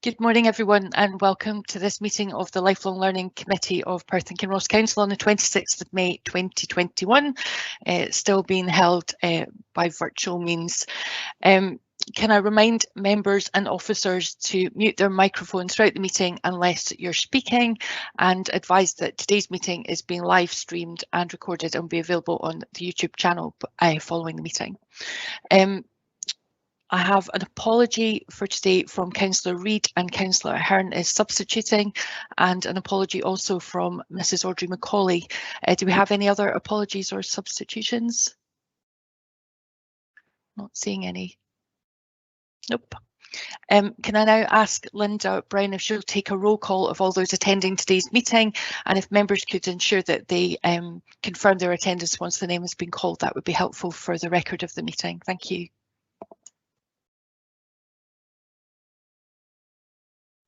Good morning, everyone, and welcome to this meeting of the Lifelong Learning Committee of Perth and Kinross Council on the 26th of May 2021. It's still being held by virtual means. Can I remind members and officers to mute their microphones throughout the meeting unless you're speaking, and advise that today's meeting is being live streamed and recorded and will be available on the YouTube channel following the meeting. I have an apology for today from Councillor Reid, and Councillor Ahern is substituting, and an apology also from Mrs Audrey Macaulay. Do we have any other apologies or substitutions? Not seeing any. Nope. Can I now ask Linda Brown if she'll take a roll call of all those attending today's meeting, and if members could ensure that they confirm their attendance once the name has been called, that would be helpful for the record of the meeting. Thank you.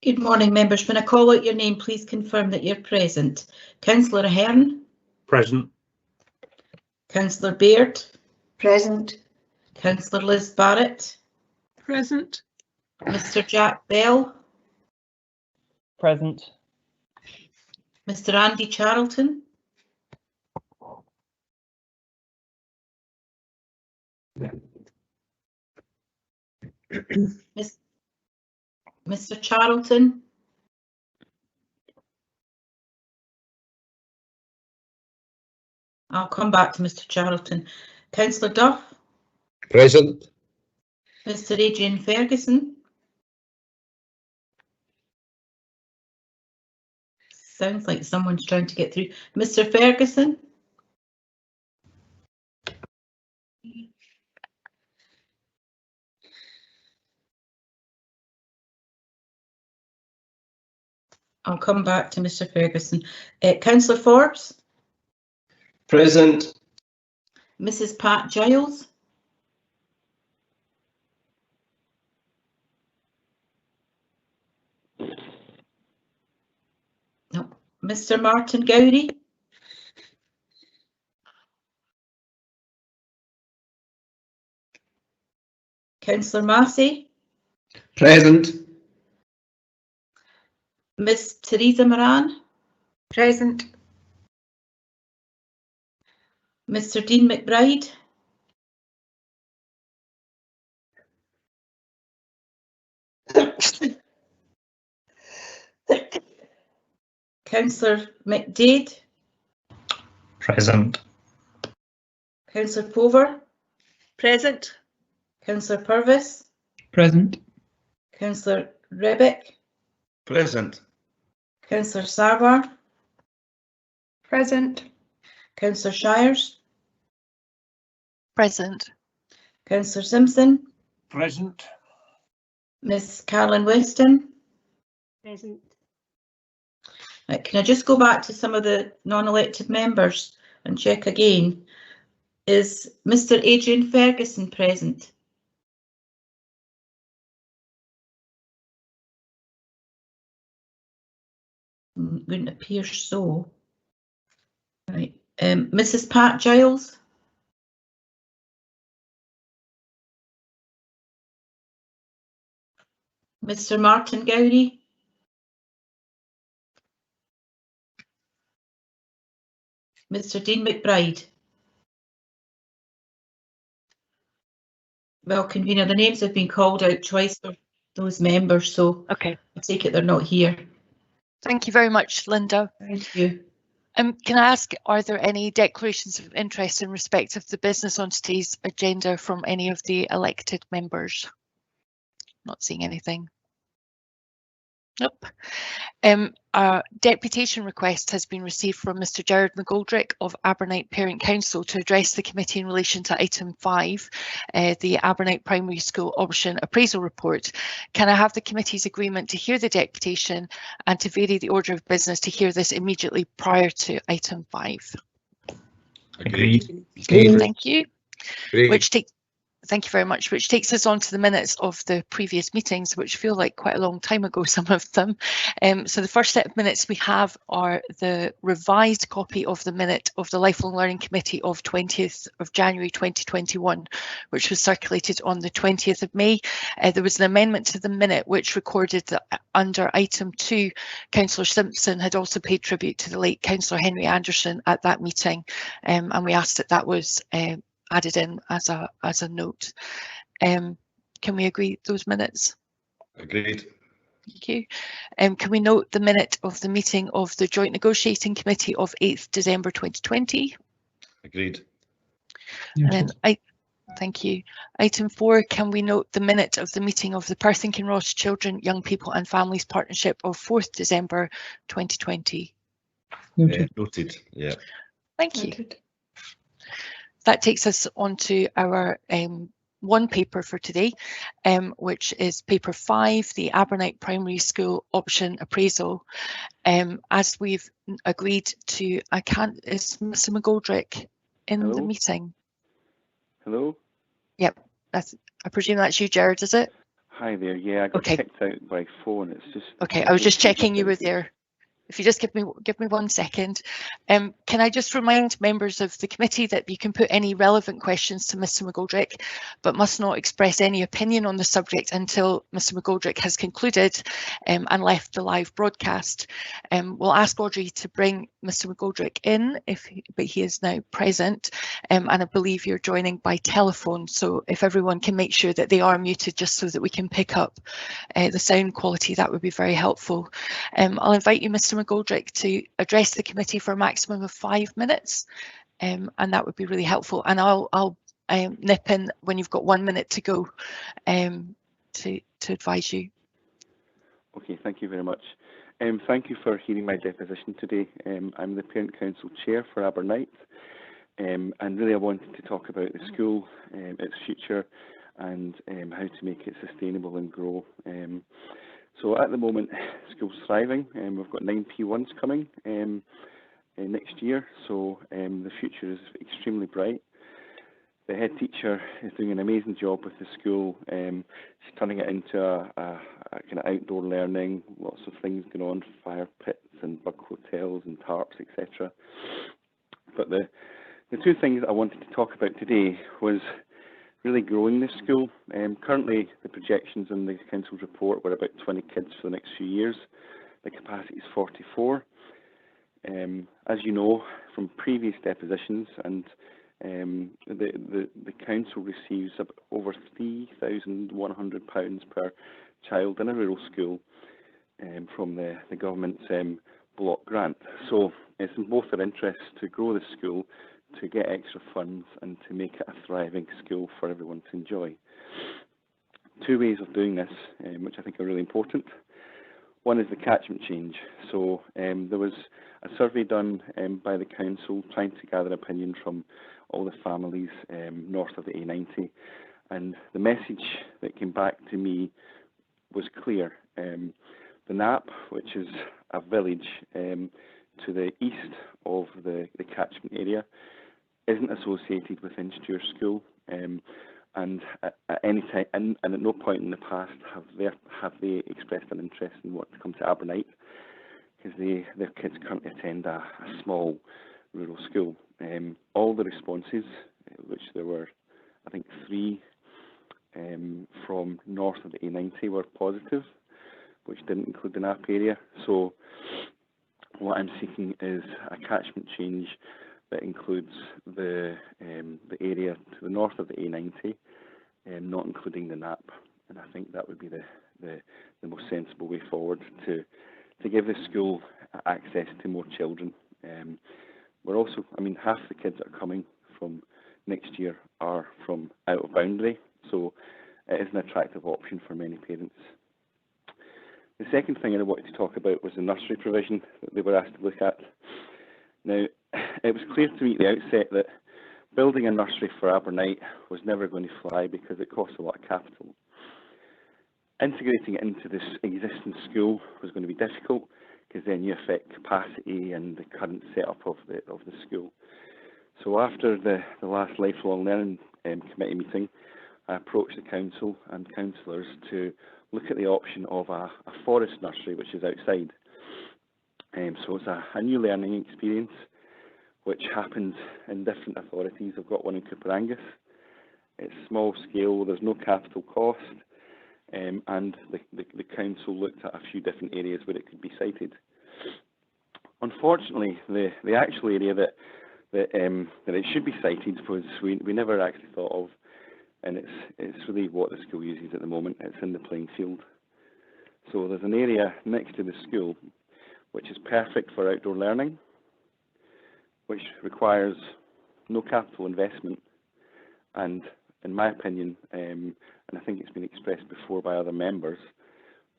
Good morning, members. When I call out your name, please confirm that you're present. Councillor Ahern? Present. Councillor Baird? Present. Councillor Liz Barrett? Present. Mr Jack Bell? Present. Mr Andy Charlton? Mr Charlton? I'll come back to Mr Charlton. Councillor Duff? Present. Mr Adrian Ferguson? Sounds like someone's trying to get through. Mr Ferguson? I'll come back to Mr Ferguson. Councillor Forbes? Present. Mrs Pat Giles? No. Mr Martin Gowrie? Councillor Massey? Present. Miss Teresa Moran? Present. Mr Dean McBride? Councillor McDade? Present. Councillor Pover? Present. Councillor Purvis? Present. Councillor Rebick? Present. Councillor Sarwar? Present. Councillor Shires? Present. Councillor Simpson? Present. Miss Carolyn Weston? Present. Right, can I just go back to some of the non-elected members and check again? Is Mr Adrian Ferguson present? Wouldn't appear so. Right, Mrs Pat Giles? Mr Martin Gowrie? Mr Dean McBride? Well, convener, the names have been called out twice for those members, so Okay. I take it they're not here. Thank you very much, Linda. Thank you. Can I ask, are there any declarations of interest in respect of the business on today's agenda from any of the elected members? Not seeing anything. Nope. A deputation request has been received from Mr Gerard McGoldrick of Abernite Parent Council to address the committee in relation to item 5, the Abernite Primary School Option Appraisal Report. Can I have the committee's agreement to hear the deputation and to vary the order of business to hear this immediately prior to item 5? Agreed. Thank you. Agreed. Thank you very much, which takes us on to the minutes of the previous meetings, which feel like quite a long time ago, some of them. So the first set of minutes we have are the revised copy of the minute of the Lifelong Learning Committee of 20th of January 2021, which was circulated on the 20th of May. There was an amendment to the minute which recorded that under item 2, Councillor Simpson had also paid tribute to the late Councillor Henry Anderson at that meeting, and we asked that that was added in as a note. Can we agree those minutes? Agreed. Thank you. Can we note the minute of the meeting of the Joint Negotiating Committee of 8th December 2020? Agreed. And then thank you. Item 4, can we note the minute of the meeting of the Perth and Kinross Children, Young People and Families Partnership of 4th December 2020? Noted. Yeah. Thank you. That takes us on to our one paper for today, which is paper 5, the Abernite Primary School Option Appraisal. As we've agreed to, is Mr. McGoldrick in the meeting? Hello? Yep, I presume that's you, Gerard, is it? Hi there, yeah, I got kicked out by phone. It's just... Okay, I was just checking you were there. If you just give me 1 second. Can I just remind members of the committee that you can put any relevant questions to Mr. McGoldrick, but must not express any opinion on the subject until Mr. McGoldrick has concluded and left the live broadcast. We'll ask Audrey to bring Mr. McGoldrick in, but he is now present, and I believe you're joining by telephone. So if everyone can make sure that they are muted, just so that we can pick up the sound quality, that would be very helpful. I'll invite you, Mr. McGoldrick, to address the committee for a maximum of 5 minutes, and that would be really helpful. And I'll nip in when you've got 1 minute to go to advise you. Okay, thank you very much. Thank you for hearing my deposition today. I'm the Parent Council Chair for Abernite, and really I wanted to talk about the school, its future, and how to make it sustainable and grow. So at the moment, school's thriving. We've got 9 P1s coming next year, so the future is extremely bright. The head teacher is doing an amazing job with the school. She's turning it into a kind of outdoor learning, lots of things going on, fire pits and bug hotels and tarps, etc. But the 2 things that I wanted to talk about today was really growing the school. Currently, the projections in the council's report were about 20 kids for the next few years. The capacity is 44. As you know from previous depositions, and the council receives over £3,100 per child in a rural school from the government's block grant. So it's in both their interests to grow the school, to get extra funds, and to make it a thriving school for everyone to enjoy. 2 ways of doing this, which I think are really important. One is the catchment change. So there was a survey done by the council trying to gather opinion from all the families north of the A90, and the message that came back to me was clear. The Knapp, which is a village to the east of the catchment area, isn't associated with Insture School, and at any time, and at no point in the past have they expressed an interest in wanting to come to Abernite, because their kids currently attend a small rural school. All the responses, which there were, I think, 3 from north of the A90, were positive, which didn't include the Knapp area. So what I'm seeking is a catchment change that includes the area to the north of the A90, not including the Knapp. And I think that would be the most sensible way forward to give the school access to more children. We're also, I mean, half the kids that are coming from next year are from out of boundary, so it is an attractive option for many parents. The second thing I wanted to talk about was the nursery provision that they were asked to look at. Now, it was clear to me at the outset that building a nursery for Abernite was never going to fly because it costs a lot of capital. Integrating it into this existing school was going to be difficult, because then you affect capacity and the current setup of the school. So after the last lifelong learning committee meeting, I approached the council and councillors to look at the option of a forest nursery, which is outside. So it's a new learning experience, which happens in different authorities. I've got one in Cooperangus. It's small scale, there's no capital cost, and the council looked at a few different areas where it could be sited. Unfortunately, the actual area that it should be sited was we never actually thought of, and it's really what the school uses at the moment. It's in the playing field. So there's an area next to the school which is perfect for outdoor learning, which requires no capital investment, and in my opinion, and I think it's been expressed before by other members,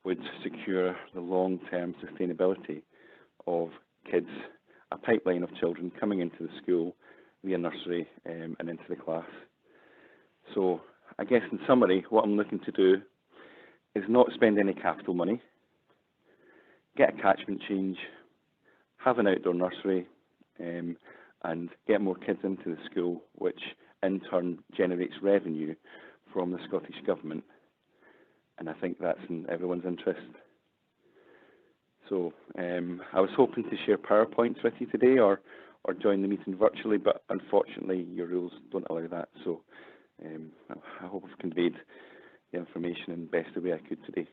would secure the long-term sustainability of kids, a pipeline of children coming into the school via nursery and into the class. So I guess in summary, what I'm looking to do is not spend any capital money, get a catchment change, have an outdoor nursery, and get more kids into the school, which in turn generates revenue from the Scottish Government. And I think that's in everyone's interest. So I was hoping to share PowerPoints with you today or join the meeting virtually, but unfortunately your rules don't allow that. So I hope I've conveyed the information in the best way I could today.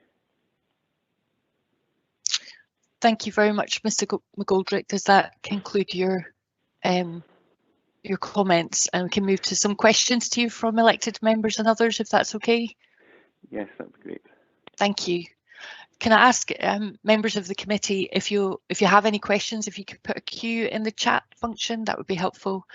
Thank you very much, Mr. McGoldrick. Does that conclude your comments? And we can move to some questions to you from elected members and others, if that's okay. Yes, that would be great. Thank you. Can I ask members of the committee, if you have any questions, if you could put a Q in the chat function, that would be helpful.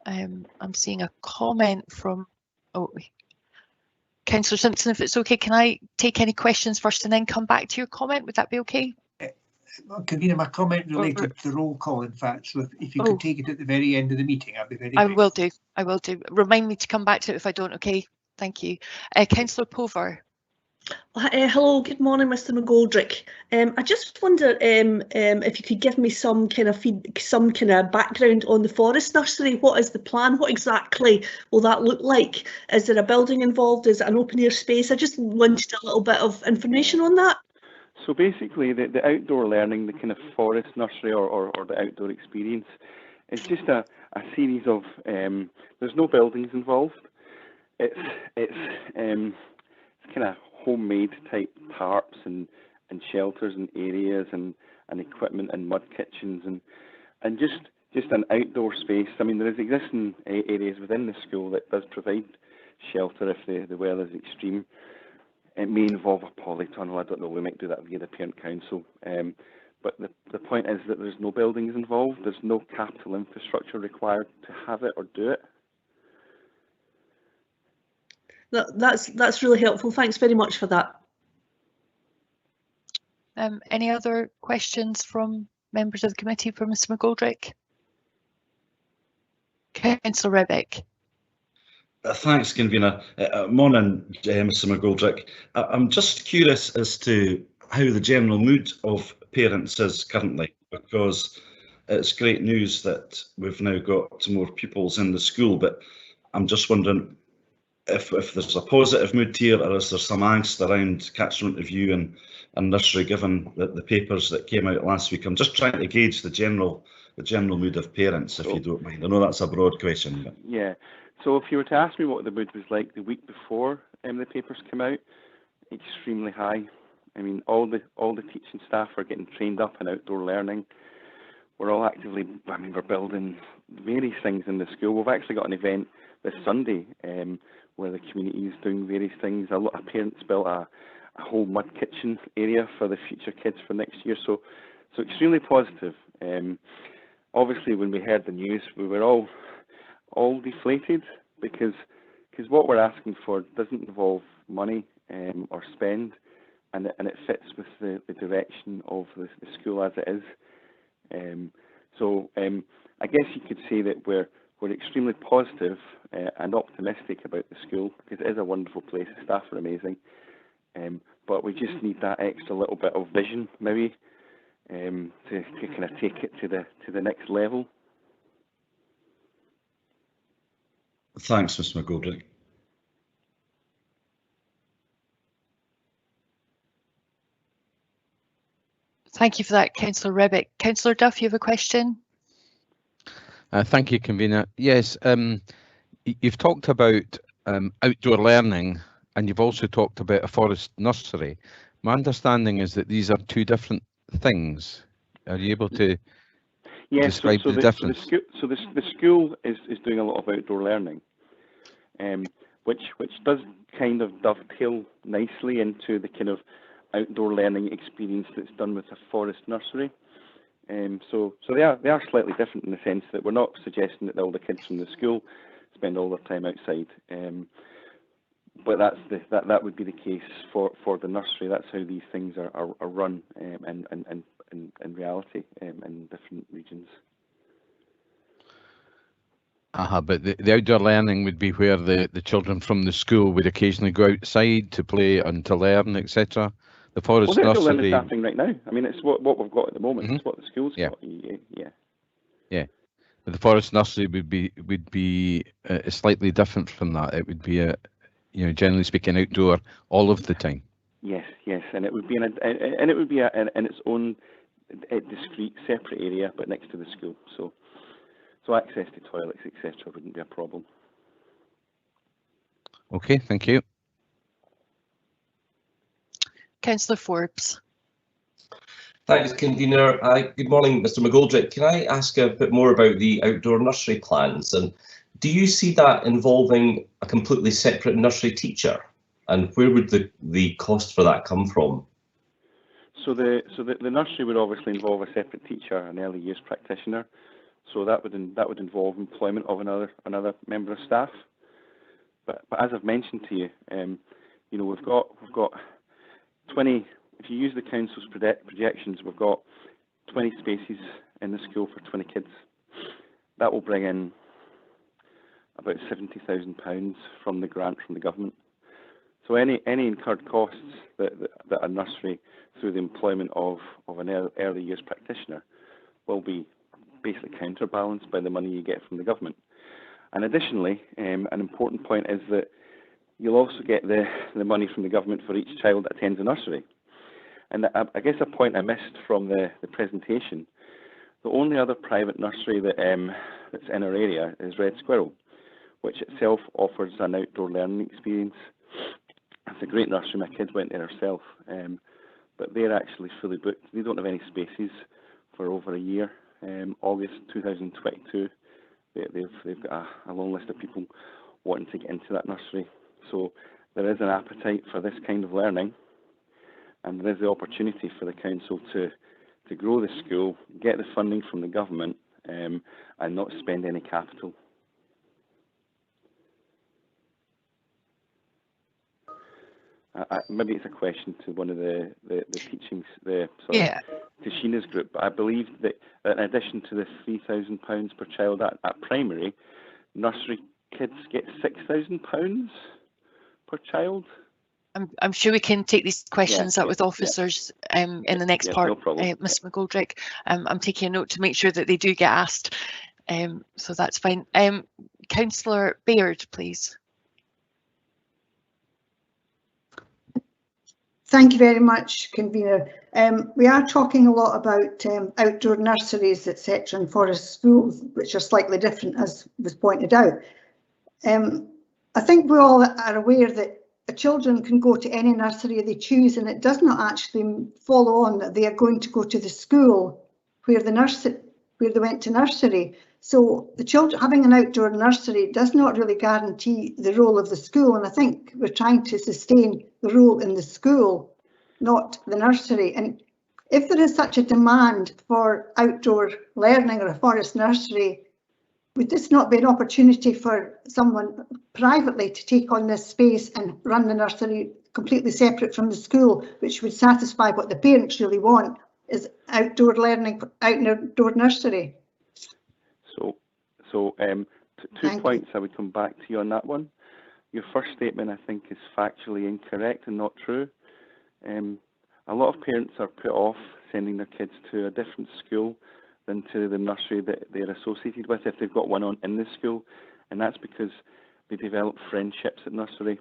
I'm seeing a comment from Councillor Simpson, if it's okay, can I take any questions first and then come back to your comment? Would that be okay? Convener, my comment related to the roll call, in fact, so if you could take it at the very end of the meeting, I'd be very grateful. I will do. Remind me to come back to it if I don't, okay? Thank you. Councillor Pover. Hello, good morning, Mr. McGoldrick. I just wonder if you could give me some kind of background on the forest nursery. What is the plan? What exactly will that look like? Is there a building involved? Is it an open air space? I just wanted a little bit of information on that. So basically, the outdoor learning, the kind of forest nursery or the outdoor experience, is just a series of. There's no buildings involved. It's kind of homemade type tarps and shelters and areas and equipment and mud kitchens and just an outdoor space. I mean, there is existing areas within the school that does provide shelter if the weather is extreme. It may involve a polytunnel. I don't know. We might do that via the parent council. But the point is that there's no buildings involved. There's no capital infrastructure required to have it or do it. That's really helpful. Thanks very much for that. Any other questions from members of the committee for Mr. McGoldrick? Councillor Rebick. Thanks, Convener. Morning, Mr. McGoldrick. I'm just curious as to how the general mood of parents is currently, because it's great news that we've now got more pupils in the school, but I'm just wondering if there's a positive mood here, or is there some angst around catchment review and nursery, given the papers that came out last week. I'm just trying to gauge the general mood of parents, if you don't mind. I know that's a broad question. But. Yeah. So if you were to ask me what the mood was like the week before the papers came out, extremely high. I mean, all the teaching staff are getting trained up in outdoor learning. We're all actively, we're building various things in the school. We've actually got an event this Sunday where the community is doing various things. A lot of parents built a whole mud kitchen area for the future kids for next year. So extremely positive. Obviously, when we heard the news, we were all deflated because what we're asking for doesn't involve money or spend, and it fits with the direction of the school as it is. I guess you could say that we're extremely positive and optimistic about the school, because it is a wonderful place. The staff are amazing, but we just need that extra little bit of vision, maybe, to kind of take it to the next level. Thanks, Mr McGoldrick. Thank you for that, Councillor Rebick. Councillor Duff, you have a question? Thank you, Convener. Yes, you've talked about outdoor learning, and you've also talked about a forest nursery. My understanding is that these are two different things. Are you able to describe the difference? So the school is doing a lot of outdoor learning, which does kind of dovetail nicely into the kind of outdoor learning experience that's done with a forest nursery. So they are slightly different in the sense that we're not suggesting that all the kids from the school spend all their time outside. But that would be the case for the nursery. That's how these things are run in reality in different regions. But the outdoor learning would be where the children from the school would occasionally go outside to play and to learn, etc. The forest well, nursery. Well, they're happening right now. I mean, it's what we've got at the moment. Mm-hmm. It's what the school's got. Yeah. But the forest nursery would be slightly different from that. It would be generally speaking, outdoor all of the time. Yes, and it would be in its own discrete, separate area, but next to the school. So access to toilets, etc., wouldn't be a problem. Okay, thank you. Councillor Forbes. Thanks, Convener. Good morning, Mr McGoldrick. Can I ask a bit more about the outdoor nursery plans? And do you see that involving a completely separate nursery teacher? And where would the cost for that come from? So the nursery would obviously involve a separate teacher, an early years practitioner. So that would involve employment of another member of staff. But as I've mentioned to you, we've got 20. If you use the council's projections, we've got 20 spaces in the school for 20 kids. That will bring in about £70,000 from the grant from the government. So any incurred costs that a nursery through the employment of an early years practitioner will be basically counterbalanced by the money you get from the government. And additionally, an important point is that you'll also get the money from the government for each child that attends a nursery. And I guess a point I missed from the presentation, the only other private nursery that's in our area is Red Squirrel, which itself offers an outdoor learning experience. It's a great nursery. My kids went there herself, but they're actually fully booked. They don't have any spaces for over a year. August 2022, they've got a long list of people wanting to get into that nursery. So there is an appetite for this kind of learning, and there is the opportunity for the council to grow the school, get the funding from the government, and not spend any capital. Maybe it's a question to one of the teachings, to Sheena's group, but I believe that in addition to the £3,000 per child at primary, nursery kids get £6,000 per child. I'm sure we can take these questions up with officers in the next part, no problem. Mr McGoldrick. I'm taking a note to make sure that they do get asked, so that's fine. Councillor Baird, please. Thank you very much, Convener. We are talking a lot about outdoor nurseries, etc., and forest schools, which are slightly different, as was pointed out. I think we all are aware that children can go to any nursery they choose, and it does not actually follow on that they are going to go to the school where they went to nursery. So the children having an outdoor nursery does not really guarantee the role of the school, and I think we're trying to sustain the role in the school, not the nursery. And if there is such a demand for outdoor learning or a forest nursery, would this not be an opportunity for someone privately to take on this space and run the nursery completely separate from the school, which would satisfy what the parents really want, is outdoor learning, outdoor nursery? So two points. I would come back to you on that one. Your first statement, I think, is factually incorrect and not true. A lot of parents are put off sending their kids to a different school than to the nursery that they're associated with if they've got one in the school, and that's because they develop friendships at nursery,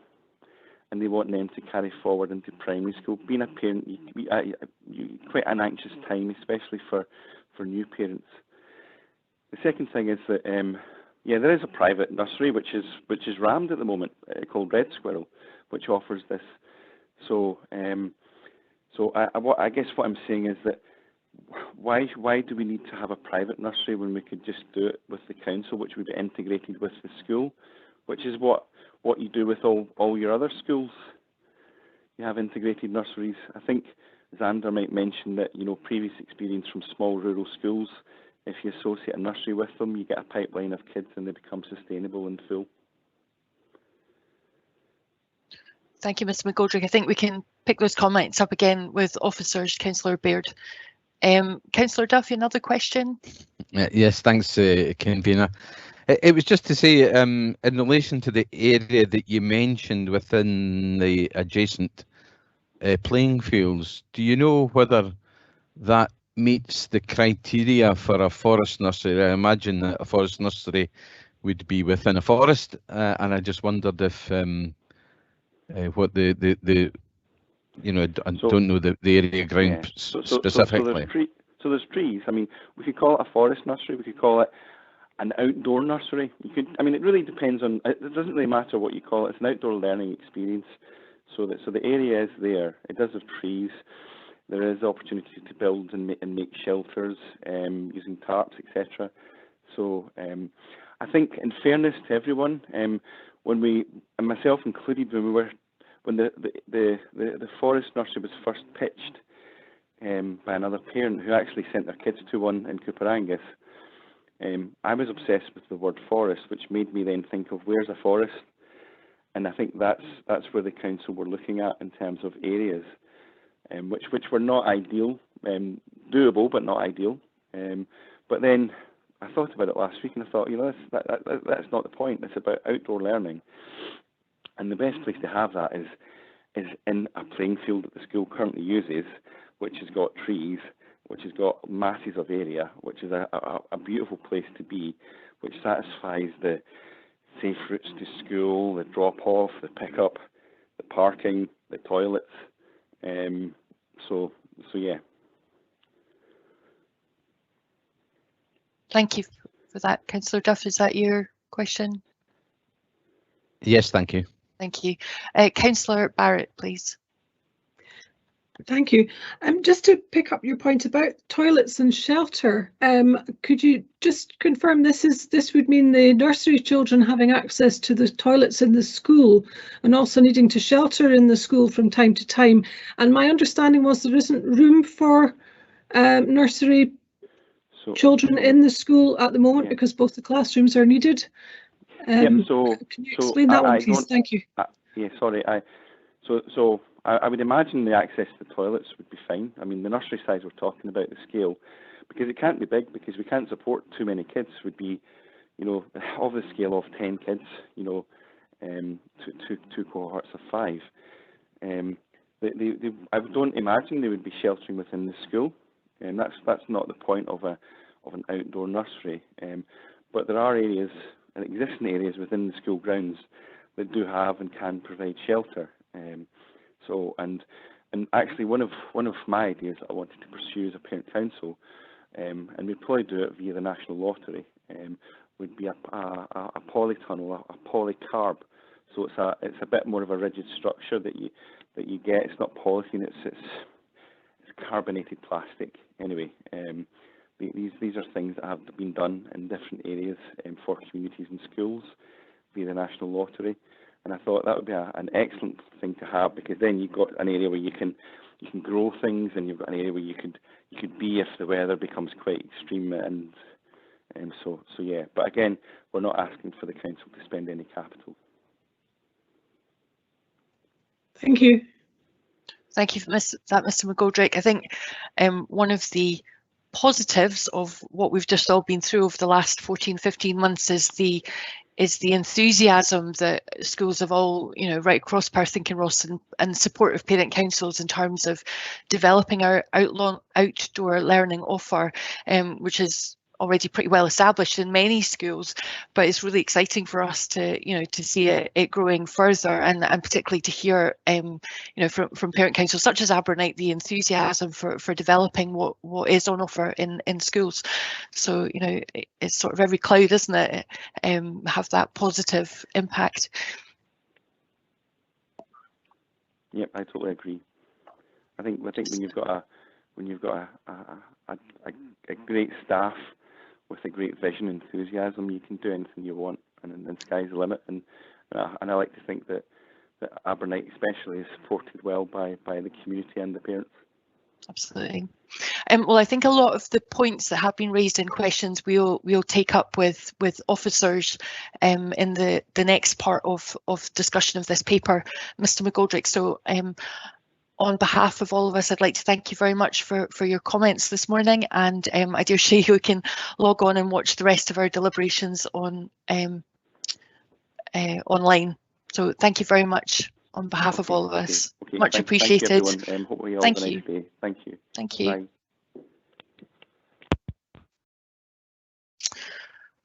and they want them to carry forward into primary school. Being a parent, quite an anxious time, especially for new parents. The second thing is that there is a private nursery which is rammed at the moment, called Red Squirrel, which offers this. So I guess what I'm saying is that why do we need to have a private nursery when we could just do it with the council, which would be integrated with the school, which is what you do with all your other schools. You have integrated nurseries. I think Xander might mention that, previous experience from small rural schools, if you associate a nursery with them, you get a pipeline of kids and they become sustainable and full. Thank you, Mr. McGoldrick. I think we can pick those comments up again with officers. Councillor Baird. Councillor Duffy, another question? Yes, thanks, Convener. It was just to say, in relation to the area that you mentioned within the adjacent playing fields, do you know whether that meets the criteria for a forest nursery? I imagine that a forest nursery would be within a forest, and I just wondered if what I don't know the area ground specifically. So there's trees. I mean, we could call it a forest nursery. We could call it an outdoor nursery. You could. I mean, it really depends on. It doesn't really matter what you call it. It's an outdoor learning experience. So the area is there. It does have trees. There is opportunity to build and make shelters using tarps, etc. So I think, in fairness to everyone, when we, and myself included, when the forest nursery was first pitched by another parent who actually sent their kids to one in Cooperangus, I was obsessed with the word forest, which made me then think of where's a forest, and I think that's where the council were looking at in terms of areas, which were not ideal, doable but not ideal. But then I thought about it last week and I thought, that's not the point. It's about outdoor learning, and the best place to have that is in a playing field that the school currently uses, which has got trees, which has got masses of area, which is a beautiful place to be, which satisfies the safe routes to school, the drop-off, the pick-up, the parking, the toilets. So yeah. Thank you for that, Councillor Duff. Is that your question? Yes, thank you. Thank you. Councillor Barrett, please. Thank you. Just to pick up your point about toilets and shelter, could you just confirm this would mean the nursery children having access to the toilets in the school and also needing to shelter in the school from time to time? And my understanding was there isn't room for nursery children in the school at the moment because both the classrooms are needed. Can you explain that one, please? Thank you. I would imagine the access to the toilets would be fine. I mean, the nursery size we're talking about, the scale, because it can't be big, because we can't support too many kids, would be, of the scale of 10 kids, two cohorts of 5. I don't imagine they would be sheltering within the school, and that's not the point of an outdoor nursery. But there are areas, and existing areas within the school grounds that do have and can provide shelter. And actually one of my ideas that I wanted to pursue as a parent council, and we'd probably do it via the national lottery, would be a polytunnel, a polycarb. So it's a bit more of a rigid structure that you get. It's not polythene. It's carbonated plastic. Anyway, these are things that have been done in different areas for communities and schools via the national lottery. And I thought that would be an excellent thing to have, because then you've got an area where you can grow things, and you've got an area where you could be if the weather becomes quite extreme, and so yeah. But again, we're not asking for the council to spend any capital. Thank you. Thank you for that, Mr. McGoldrick. I think one of the positives of what we've just all been through over the last 14-15 months is the enthusiasm that schools have all, right across Perth and Kinross and supportive parent councils in terms of developing our outdoor learning offer, which is already pretty well established in many schools, but it's really exciting for us to, to see it growing further, and particularly to hear, from parent councils such as Abernite, the enthusiasm for developing what is on offer in schools. So, it's sort of every cloud, isn't it? Have that positive impact. Yep, I totally agree. I think when you've got a great staff with a great vision and enthusiasm, you can do anything you want, and then sky's the limit. And I like to think that Abernite especially is supported well by the community and the parents. Absolutely. Well, I think a lot of the points that have been raised in questions we'll take up with officers in the next part of discussion of this paper, Mr. McGoldrick. So on behalf of all of us, I'd like to thank you very much for your comments this morning, and I dare say you can log on and watch the rest of our deliberations on online. So thank you very much on behalf of all of us. Okay. Much appreciated. Thank you, everyone. Hope we all Thank have a you. nice day. Thank you. Thank you. Bye.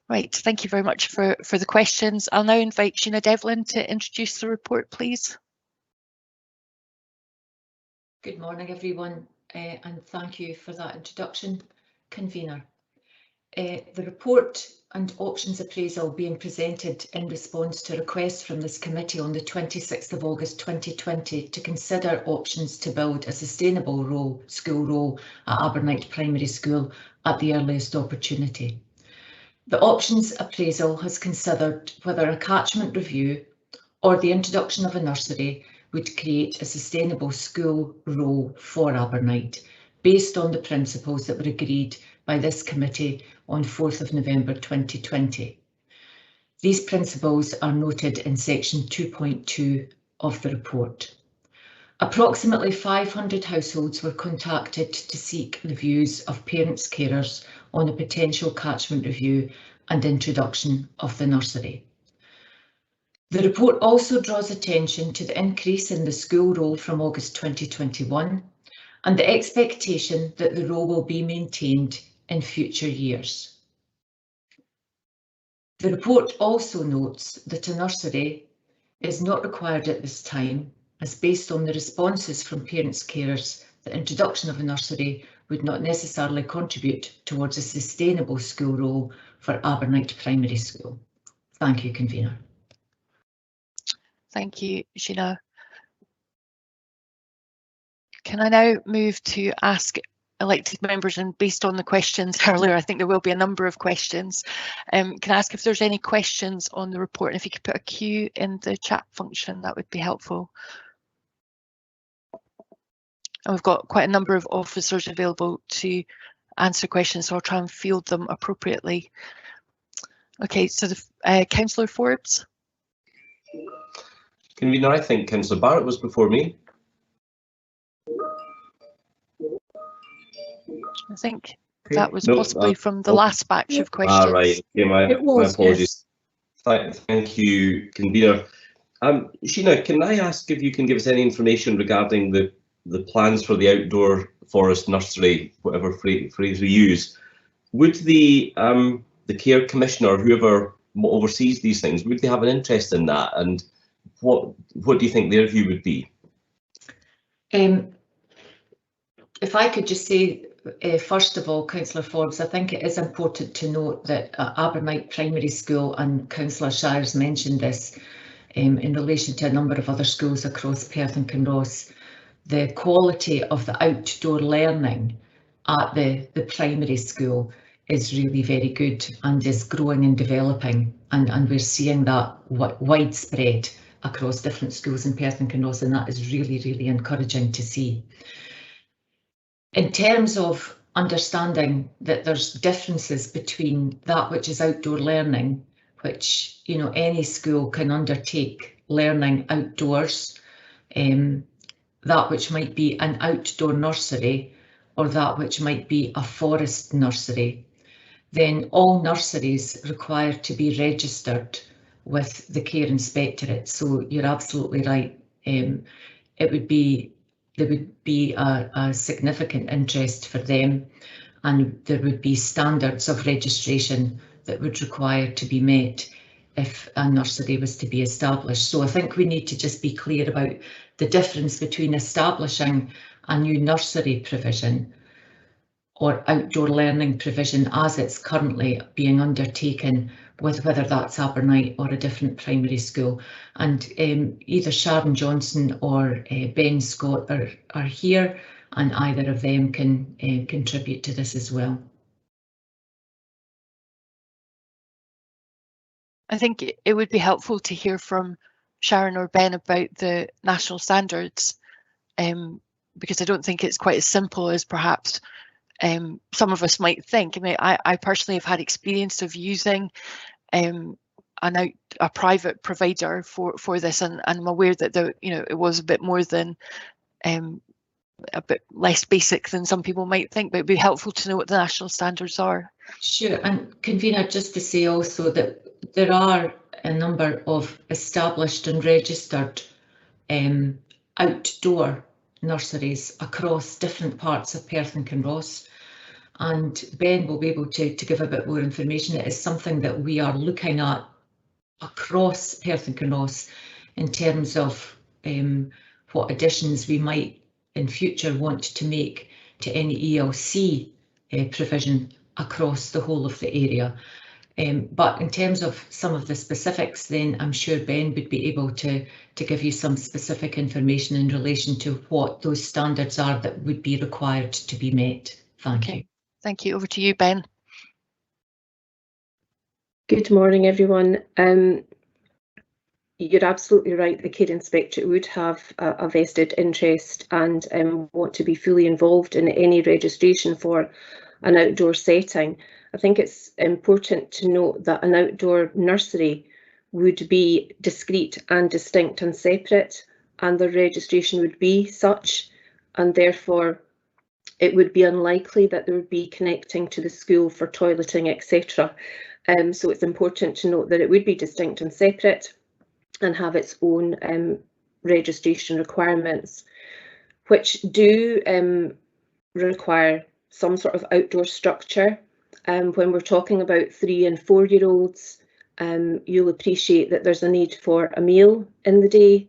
Right, thank you very much for the questions. I'll now invite Sheena Devlin to introduce the report, please. Good morning, everyone, and thank you for that introduction, convener. The report and options appraisal being presented in response to requests from this committee on the 26th of August 2020 to consider options to build a sustainable school role at Abernite Primary School at the earliest opportunity. The options appraisal has considered whether a catchment review or the introduction of a nursery would create a sustainable school role for Abernite, based on the principles that were agreed by this committee on 4th of November 2020. These principles are noted in section 2.2 of the report. Approximately 500 households were contacted to seek the views of parents carers on a potential catchment review and introduction of the nursery. The report also draws attention to the increase in the school role from August 2021 and the expectation that the role will be maintained in future years. The report also notes that a nursery is not required at this time, as based on the responses from parents carers, the introduction of a nursery would not necessarily contribute towards a sustainable school role for Abernite Primary School. Thank you, convener. Thank you, Sheena. Can I now move to ask elected members, and based on the questions earlier, I think there will be a number of questions. Can I ask if there's any questions on the report, and if you could put a Q in the chat function, that would be helpful. And we've got quite a number of officers available to answer questions, so I'll try and field them appropriately. Okay, so the Councillor Forbes. Convener, I think Councillor Barrett was before me. I think that was possibly from the last batch of questions. Ah, right. Okay, my apologies. Yes. Thank you, convener. Sheena, can I ask if you can give us any information regarding the plans for the outdoor forest nursery, whatever phrase we use? Would the care commissioner, or whoever oversees these things, would they have an interest in that? And what do you think their view would be? If I could just say, first of all, Councillor Forbes, I think it is important to note that Abernite Primary School, and Councillor Shires mentioned this in relation to a number of other schools across Perth and Kinross, the quality of the outdoor learning at the primary school is really very good and is growing and developing, and we're seeing that widespread across different schools in Perth and Kinross, and that is really, really encouraging to see. In terms of understanding that there's differences between that which is outdoor learning, which, you know, any school can undertake learning outdoors, that which might be an outdoor nursery, or that which might be a forest nursery, then all nurseries require to be registered with the Care Inspectorate. So you're absolutely right. There would be a significant interest for them, and there would be standards of registration that would require to be met if a nursery was to be established. So I think we need to just be clear about the difference between establishing a new nursery provision or outdoor learning provision as it's currently being undertaken, with whether that's Abernight or a different primary school. And either Sharon Johnson or Ben Scott are here, and either of them can contribute to this as well. I think it would be helpful to hear from Sharon or Ben about the national standards, because I don't think it's quite as simple as perhaps some of us might think. I mean, I personally have had experience of using a private provider for this, and I'm aware that it was a bit more than a bit less basic than some people might think, but it'd be helpful to know what the national standards are. Sure, and convener, just to say also that there are a number of established and registered outdoor nurseries across different parts of Perth and Kinross, and Ben will be able to give a bit more information. It is something that we are looking at across Perth and Kinross in terms of what additions we might in future want to make to any ELC provision across the whole of the area. But in terms of some of the specifics, then I'm sure Ben would be able to give you some specific information in relation to what those standards are that would be required to be met. Thank you. Thank you. Over to you, Ben. Good morning, everyone. You're absolutely right. The Care Inspectorate would have a vested interest and want to be fully involved in any registration for an outdoor setting. I think it's important to note that an outdoor nursery would be discrete and distinct and separate, and the registration would be such, and therefore it would be unlikely that there would be connecting to the school for toileting, etc. So it's important to note that it would be distinct and separate and have its own registration requirements, which do require some sort of outdoor structure. When we're talking about 3- and 4-year-olds, you'll appreciate that there's a need for a meal in the day.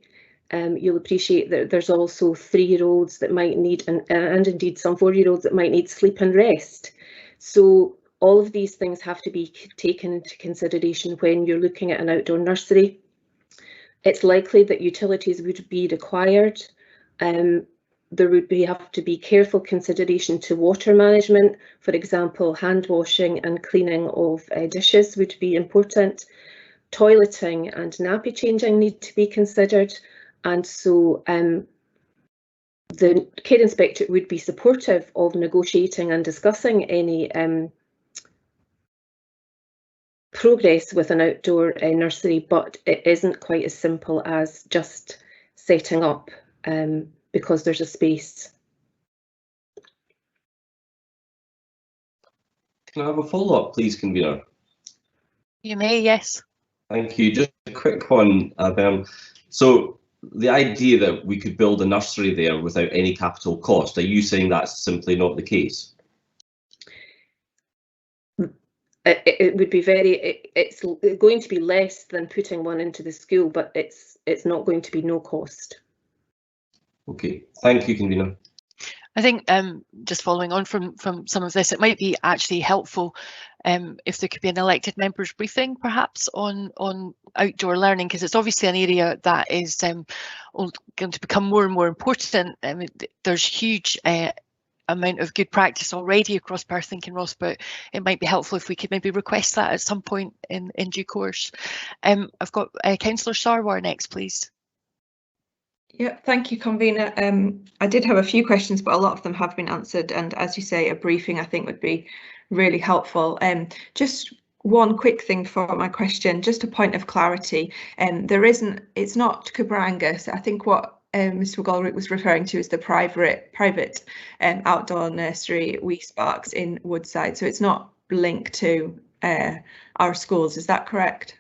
You'll appreciate that there's also 3-year-olds that might need, and indeed some 4-year-olds that might need sleep and rest. So all of these things have to be taken into consideration when you're looking at an outdoor nursery. It's likely that utilities would be required. There would have to be careful consideration to water management. For example, hand washing and cleaning of dishes would be important. Toileting and nappy changing need to be considered. And so the Care Inspectorate would be supportive of negotiating and discussing any progress with an outdoor nursery, but it isn't quite as simple as just setting up because there's a space. Can I have a follow-up, please, convener? You may, yes. Thank you. Just a quick one, Ben. So the idea that we could build a nursery there without any capital cost, are you saying that's simply not the case? It would be it's going to be less than putting one into the school, but it's not going to be no cost. Okay, thank you, convener. I think just following on from some of this, it might be actually helpful if there could be an elected members briefing perhaps on outdoor learning, because it's obviously an area that is going to become more and more important. I mean, there's huge amount of good practice already across Perth and Kinross, but it might be helpful if we could maybe request that at some point in due course. I've got Councillor Sarwar next, please. Yeah, thank you, convener. I did have a few questions, but a lot of them have been answered, and as you say, a briefing I think would be really helpful. Just one quick thing for my question, just a point of clarity. It's not Cabranga. So I think what Mr. McGoldrick was referring to is the private outdoor nursery Wee Sparks in Woodside. So it's not linked to our schools. Is that correct?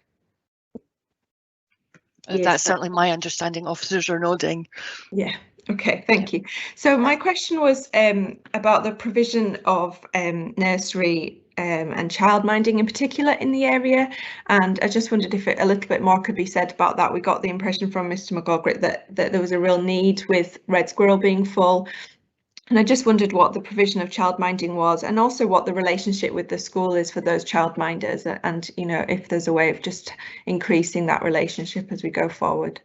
Yes, that's certainly my understanding. Officers are nodding. Yeah. Okay, thank you. So my question was about the provision of nursery and childminding in particular in the area, and I just wondered if a little bit more could be said about that. We got the impression from Mr. McGoldrick that there was a real need with Red Squirrel being full, and I just wondered what the provision of childminding was, and also what the relationship with the school is for those childminders, and you know, if there's a way of just increasing that relationship as we go forward.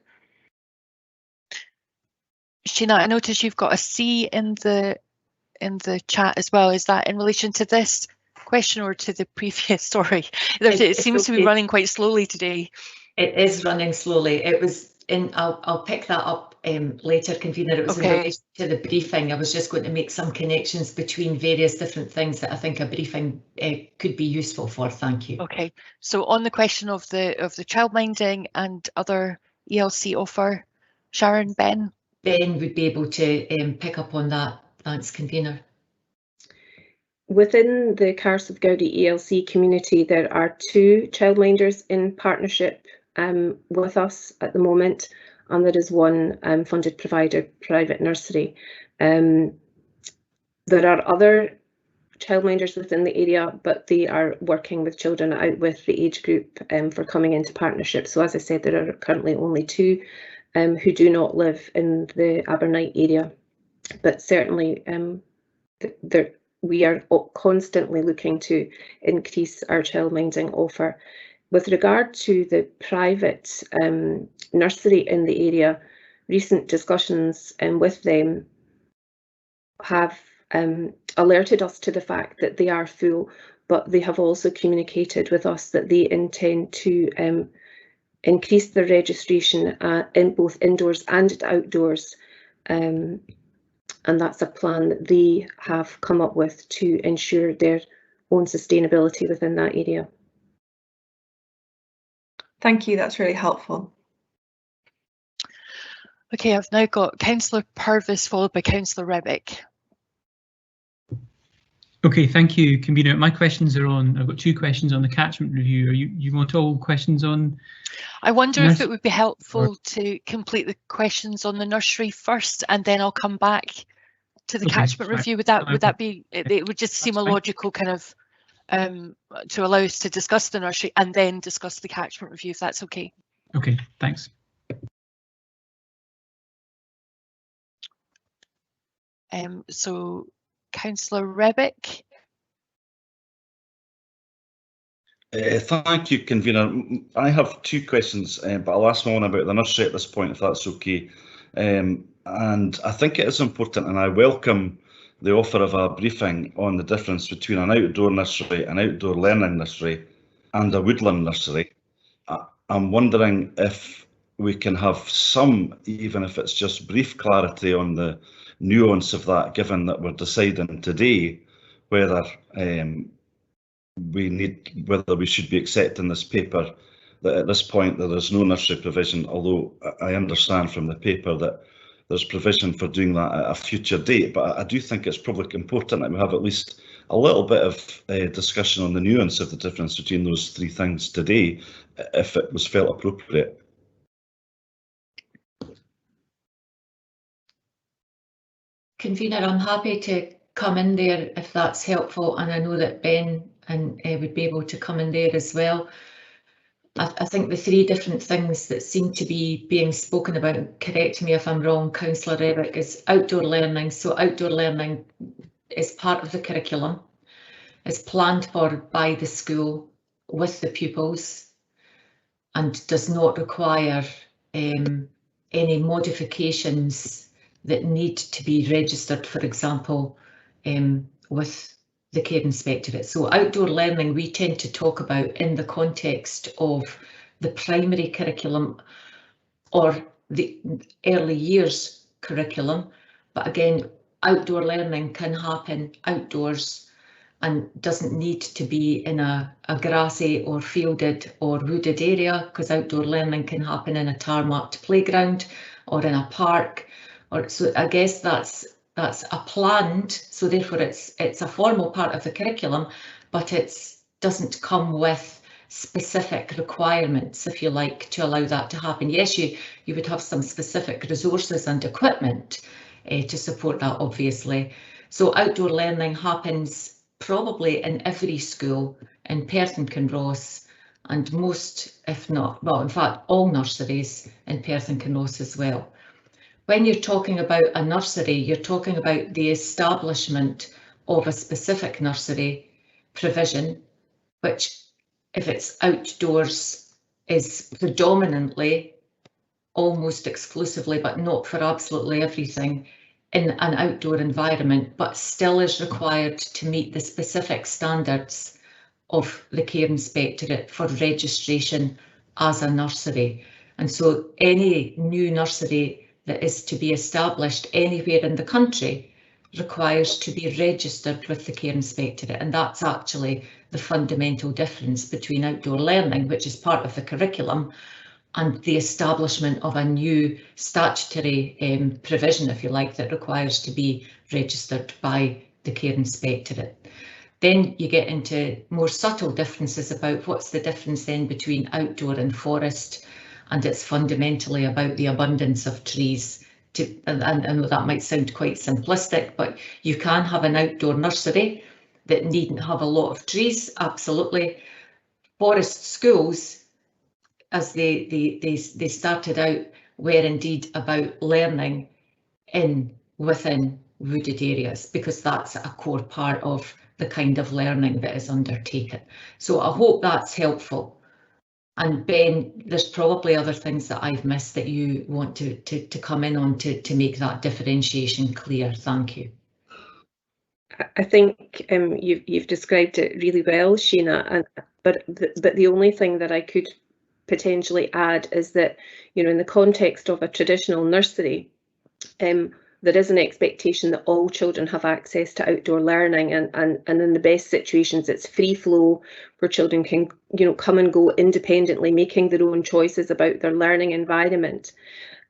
Sheena, I notice you've got a C in the chat as well. Is that in relation to this question or to the previous? Sorry, it seems to be running quite slowly today. It is running slowly. It was in. I'll pick that up later, convener. It was in relation to the briefing. I was just going to make some connections between various different things that I think a briefing could be useful for. Thank you. Okay. So on the question of the childminding and other ELC offer, Sharon, Ben would be able to pick up on that. Thanks, convener. Within the Cardiff Gowdy ELC community, there are 2 childminders in partnership with us at the moment, and there is 1 funded provider, private nursery. There are other childminders within the area, but they are working with children out with the age group for coming into partnership. So as I said, there are currently only 2 who do not live in the Abernight area, but certainly we are constantly looking to increase our childminding offer. With regard to the private nursery in the area, recent discussions with them have alerted us to the fact that they are full, but they have also communicated with us that they intend to increase the registration in both indoors and outdoors, and that's a plan that they have come up with to ensure their own sustainability within that area. Thank you, that's really helpful. Okay, I've now got Councillor Purvis followed by Councillor Rebick. Okay, thank you, convener. My questions are on, I've got 2 questions on the catchment review. Are you want all questions on? I wonder if it would be helpful to complete the questions on the nursery first, and then I'll come back to the catchment review. Would that be? It would just seem a logical kind of to allow us to discuss the nursery and then discuss the catchment review, if that's okay. Okay, thanks. So, Councillor Rebick. Thank you, convener. I have 2 questions, but I'll ask one about the nursery at this point, if that's okay. And I think it is important, and I welcome the offer of a briefing on the difference between an outdoor nursery, an outdoor learning nursery, and a woodland nursery. I'm wondering if we can have some, even if it's just brief clarity on the nuance of that, given that we're deciding today whether whether we should be accepting this paper, that at this point there is no nursery provision, although I understand from the paper that there's provision for doing that at a future date. But I do think it's probably important that we have at least a little bit of discussion on the nuance of the difference between those 3 things today, if it was felt appropriate. Convener, I'm happy to come in there if that's helpful, and I know that Ben would be able to come in there as well. I think the 3 different things that seem to be being spoken about, correct me if I'm wrong, Councillor Rebick, is outdoor learning. So outdoor learning is part of the curriculum, is planned for by the school with the pupils, and does not require any modifications that need to be registered, for example, with the care inspectorate. So outdoor learning we tend to talk about in the context of the primary curriculum or the early years curriculum, but again, outdoor learning can happen outdoors and doesn't need to be in a grassy or fielded or wooded area, because outdoor learning can happen in a tarmacked playground or in a park. Or so I guess that's a planned, so therefore it's a formal part of the curriculum, but it doesn't come with specific requirements, if you like, to allow that to happen. Yes, you would have some specific resources and equipment to support that, obviously. So outdoor learning happens probably in every school in Perth and Kinross, and most, if not, well, in fact, all nurseries in Perth and Kinross as well. When you're talking about a nursery, you're talking about the establishment of a specific nursery provision, which, if it's outdoors, is predominantly, almost exclusively, but not for absolutely everything, in an outdoor environment, but still is required to meet the specific standards of the Care Inspectorate for registration as a nursery. And so any new nursery that is to be established anywhere in the country requires to be registered with the Care Inspectorate, and that's actually the fundamental difference between outdoor learning, which is part of the curriculum, and the establishment of a new statutory provision, if you like, that requires to be registered by the Care Inspectorate. Then you get into more subtle differences about what's the difference then between outdoor and forest, and it's fundamentally about the abundance of trees. And I know that might sound quite simplistic, but you can have an outdoor nursery that needn't have a lot of trees, absolutely. Forest schools, as they started out, were indeed about learning within wooded areas, because that's a core part of the kind of learning that is undertaken. So I hope that's helpful. And Ben, there's probably other things that I've missed that you want to come in on to make that differentiation clear. Thank you. I think you've described it really well, Sheena, but the only thing that I could potentially add is that, you know, in the context of a traditional nursery, there is an expectation that all children have access to outdoor learning, and in the best situations it's free flow, where children can, you know, come and go independently, making their own choices about their learning environment.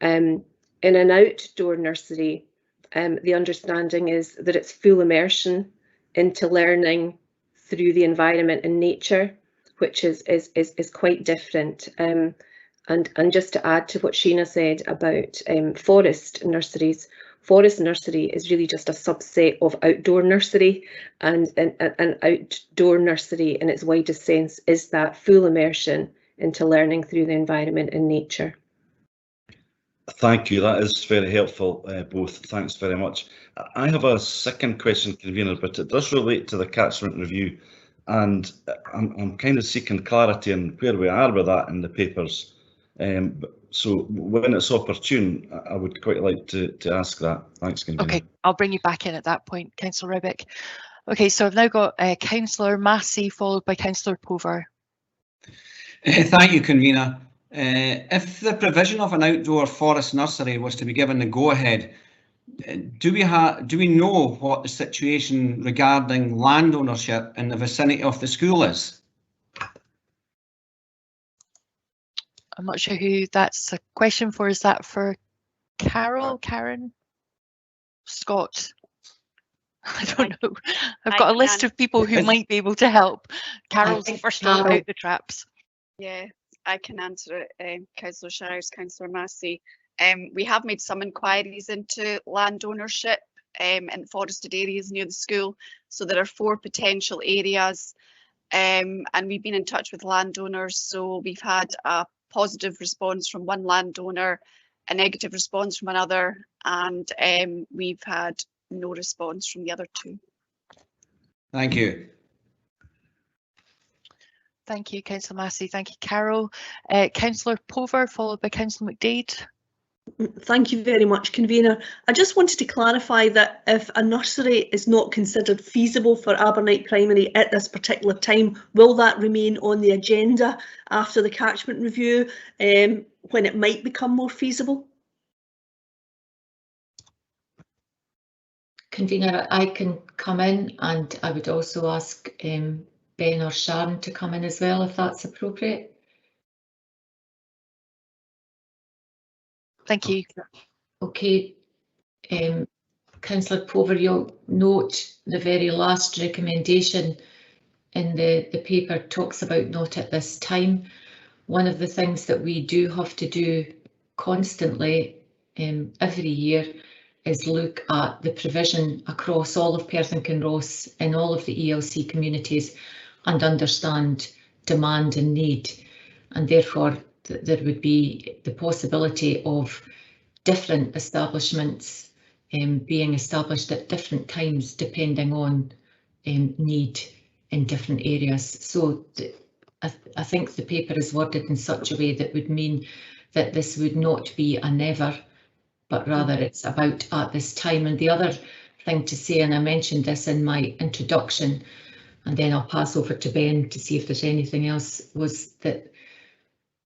In an outdoor nursery, the understanding is that it's full immersion into learning through the environment and nature, which is quite different. And just to add to what Sheena said about forest nurseries, forest nursery is really just a subset of outdoor nursery, and an outdoor nursery in its widest sense is that full immersion into learning through the environment and nature. Thank you, that is very helpful, both. Thanks very much. I have a second question, Convener, but it does relate to the catchment review, and I'm kind of seeking clarity on where we are with that in the papers. So when it's opportune, I would quite like to ask that. Thanks, Convener. Okay, I'll bring you back in at that point, Councillor Rubbick. Okay, so I've now got Councillor Massey followed by Councillor Pover. Thank you, Convener. If the provision of an outdoor forest nursery was to be given the go-ahead, do we know what the situation regarding land ownership in the vicinity of the school is? I'm not sure who that's a question for. Is that for Carol, Karen, Scott? I don't know. I've got a list of people who might be able to help. Carol's the first one out the traps. Yeah, I can answer it, Councillor Shires, Councillor Massey. We have made some inquiries into land ownership in forested areas near the school. So there are 4 potential areas, and we've been in touch with landowners. So we've had a positive response from one landowner, a negative response from another, and we've had no response from the other 2. Thank you. Thank you, Councillor Massey. Thank you, Carol. Councillor Pover, followed by Councillor McDade. Thank you very much, Convener. I just wanted to clarify that if a nursery is not considered feasible for Abernite Primary at this particular time, will that remain on the agenda after the catchment review when it might become more feasible? Convener, I can come in, and I would also ask Ben or Sharon to come in as well, if that's appropriate. Thank you. Okay, Councillor Pover, you'll note the very last recommendation in the paper talks about not at this time. One of the things that we do have to do constantly every year is look at the provision across all of Perth and Kinross in all of the ELC communities and understand demand and need, and therefore there would be the possibility of different establishments being established at different times depending on need in different areas. So I think the paper is worded in such a way that would mean that this would not be a never, but rather it's about at this time. And the other thing to say, and I mentioned this in my introduction, and then I'll pass over to Ben to see if there's anything else, was that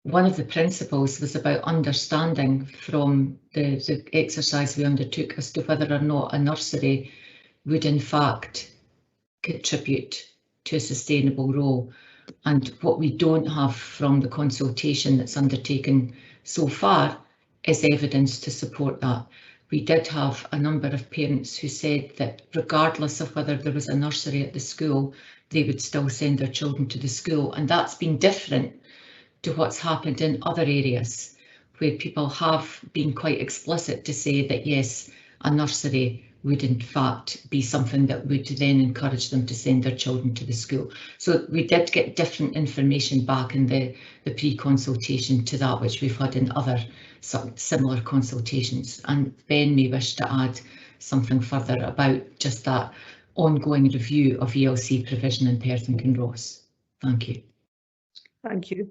one of the principles was about understanding from the exercise we undertook as to whether or not a nursery would in fact contribute to a sustainable role. And what we don't have from the consultation that's undertaken so far is evidence to support that. We did have a number of parents who said that regardless of whether there was a nursery at the school, they would still send their children to the school. And that's been different to what's happened in other areas where people have been quite explicit to say that yes, a nursery would in fact be something that would then encourage them to send their children to the school. So we did get different information back in the pre-consultation to that which we've had in other similar consultations. And Ben may wish to add something further about just that ongoing review of ELC provision in Perth and Kinross. Thank you. Thank you.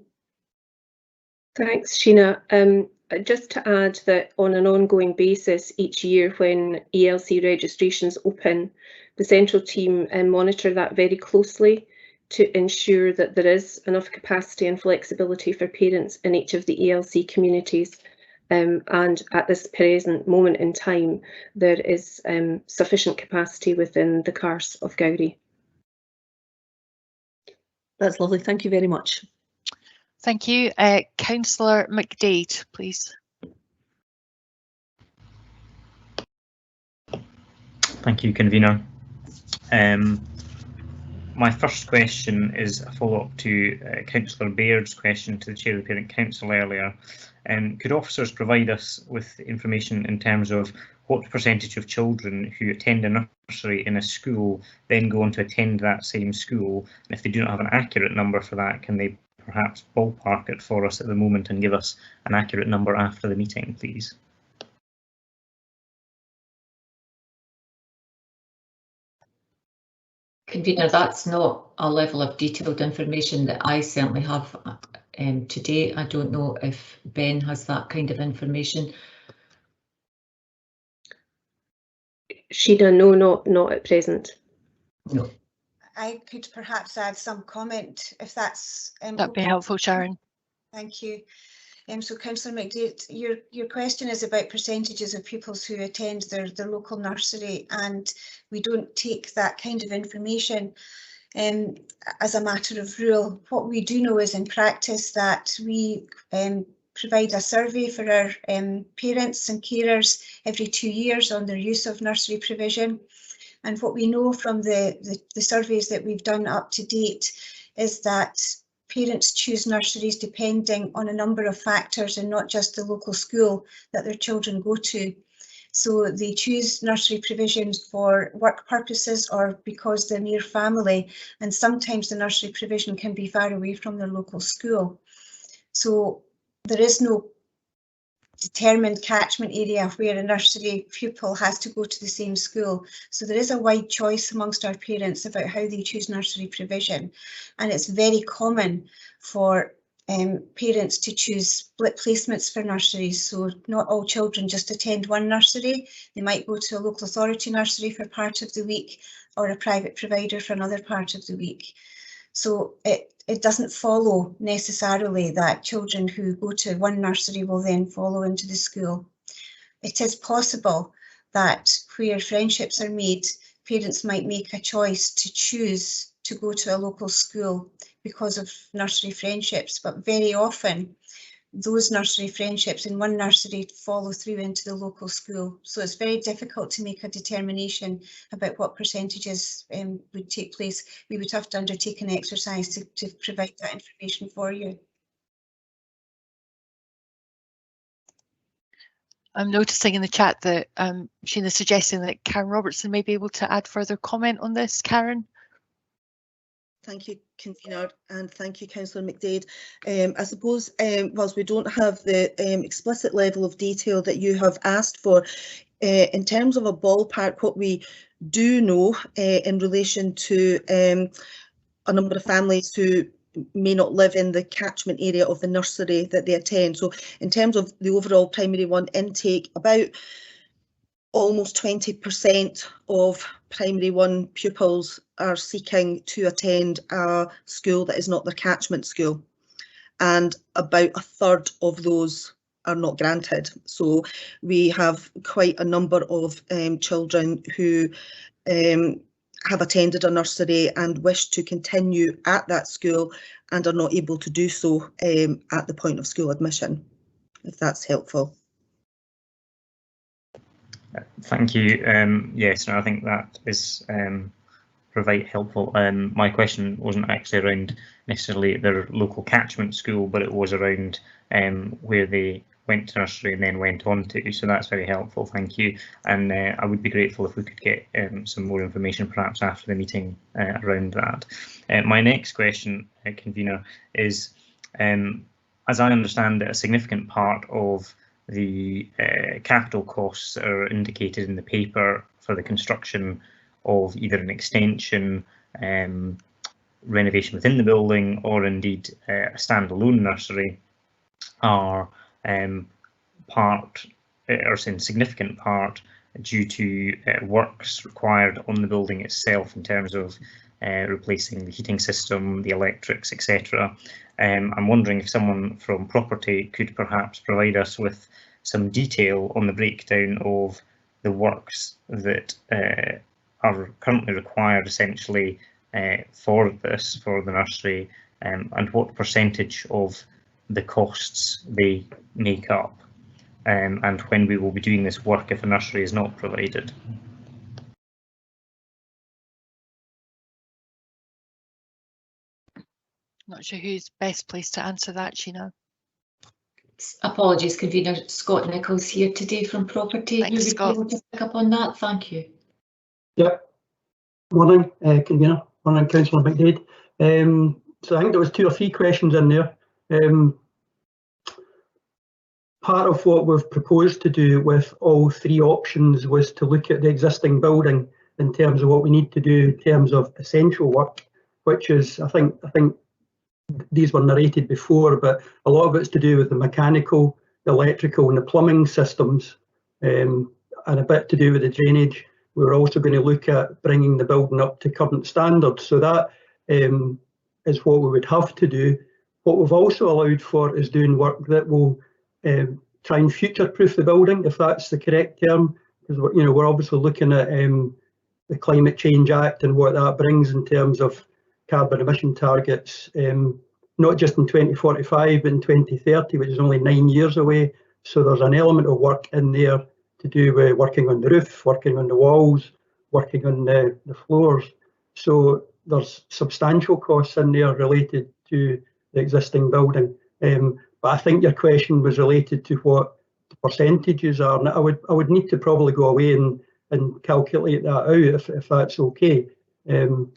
Thanks, Sheena. Just to add that on an ongoing basis each year when ELC registrations open, the central team monitor that very closely to ensure that there is enough capacity and flexibility for parents in each of the ELC communities. And at this present moment in time, there is sufficient capacity within the CARS of Gowrie. That's lovely. Thank you very much. Thank you. Councillor McDade, please. Thank you, convener. My first question is a follow-up to Councillor Baird's question to the Chair of the Parent Council earlier. Could officers provide us with information in terms of what percentage of children who attend a nursery in a school then go on to attend that same school? And if they do not have an accurate number for that, can they perhaps ballpark it for us at the moment and give us an accurate number after the meeting, please? Convener, that's not a level of detailed information that I certainly have today. I don't know if Ben has that kind of information. Sheena, no, not at present. No. I could perhaps add some comment if that's that'd be helpful, Sharon. Thank you. So Councillor McDade, your question is about percentages of pupils who attend their local nursery, and we don't take that kind of information as a matter of rule. What we do know is in practice that we provide a survey for our parents and carers every 2 years on their use of nursery provision. And what we know from the surveys that we've done up to date is that parents choose nurseries depending on a number of factors and not just the local school that their children go to. So they choose nursery provisions for work purposes or because they're near family, and sometimes the nursery provision can be far away from their local school. So there is no determined catchment area where a nursery pupil has to go to the same school. So there is a wide choice amongst our parents about how they choose nursery provision. And it's very common for parents to choose split placements for nurseries. So not all children just attend one nursery. They might go to a local authority nursery for part of the week or a private provider for another part of the week. So it doesn't follow necessarily that children who go to one nursery will then follow into the school. It is possible that where friendships are made, parents might make a choice to choose to go to a local school because of nursery friendships, but very often those nursery friendships in one nursery follow through into the local school. So it's very difficult to make a determination about what percentages would take place. We would have to undertake an exercise to provide that information for you. I'm noticing in the chat that Sheena's suggesting that Karen Robertson may be able to add further comment on this. Karen? Thank you, Convener, and thank you, Councillor McDade. I suppose whilst we don't have the explicit level of detail that you have asked for, in terms of a ballpark, what we do know in relation to a number of families who may not live in the catchment area of the nursery that they attend. So in terms of the overall primary one intake, about almost 20% of primary one pupils are seeking to attend a school that is not their catchment school, and about a third of those are not granted. So we have quite a number of children who have attended a nursery and wish to continue at that school and are not able to do so at the point of school admission, if that's helpful. Thank you. Yes, no, I think that is provide helpful. My question wasn't actually around necessarily their local catchment school, but it was around where they went to nursery and then went on to. So that's very helpful. Thank you. And I would be grateful if we could get some more information perhaps after the meeting around that. My next question, Convener, is as I understand it, a significant part of the capital costs that are indicated in the paper for the construction of either an extension, renovation within the building, or indeed a standalone nursery are in significant part due to works required on the building itself in terms of replacing the heating system, the electrics, etc. I'm wondering if someone from property could perhaps provide us with some detail on the breakdown of the works that are currently required essentially for the nursery, and what percentage of the costs they make up, and when we will be doing this work if a nursery is not provided. Not sure who's best placed to answer that, Sheena. Apologies, Convener. Scott Nichols here today from property. Thanks, who would Scott. be able to pick up on that? Thank you. Yeah. Morning, Convener. Morning, Councillor McDade. So I think there was 2 or 3 questions in there. Part of what we've proposed to do with all 3 options was to look at the existing building in terms of what we need to do in terms of essential work, which is, I think these were narrated before, but a lot of it's to do with the mechanical, the electrical and the plumbing systems, and a bit to do with the drainage. We're also going to look at bringing the building up to current standards. So that is what we would have to do. What we've also allowed for is doing work that will try and future-proof the building, if that's the correct term, because we're obviously looking at the Climate Change Act and what that brings in terms of carbon emission targets, not just in 2045 but in 2030, which is only 9 years away. So there's an element of work in there to do with working on the roof, working on the walls, working on the floors. So there's substantial costs in there related to the existing building. But I think your question was related to what the percentages are, and I would need to probably go away and calculate that out if that's okay. And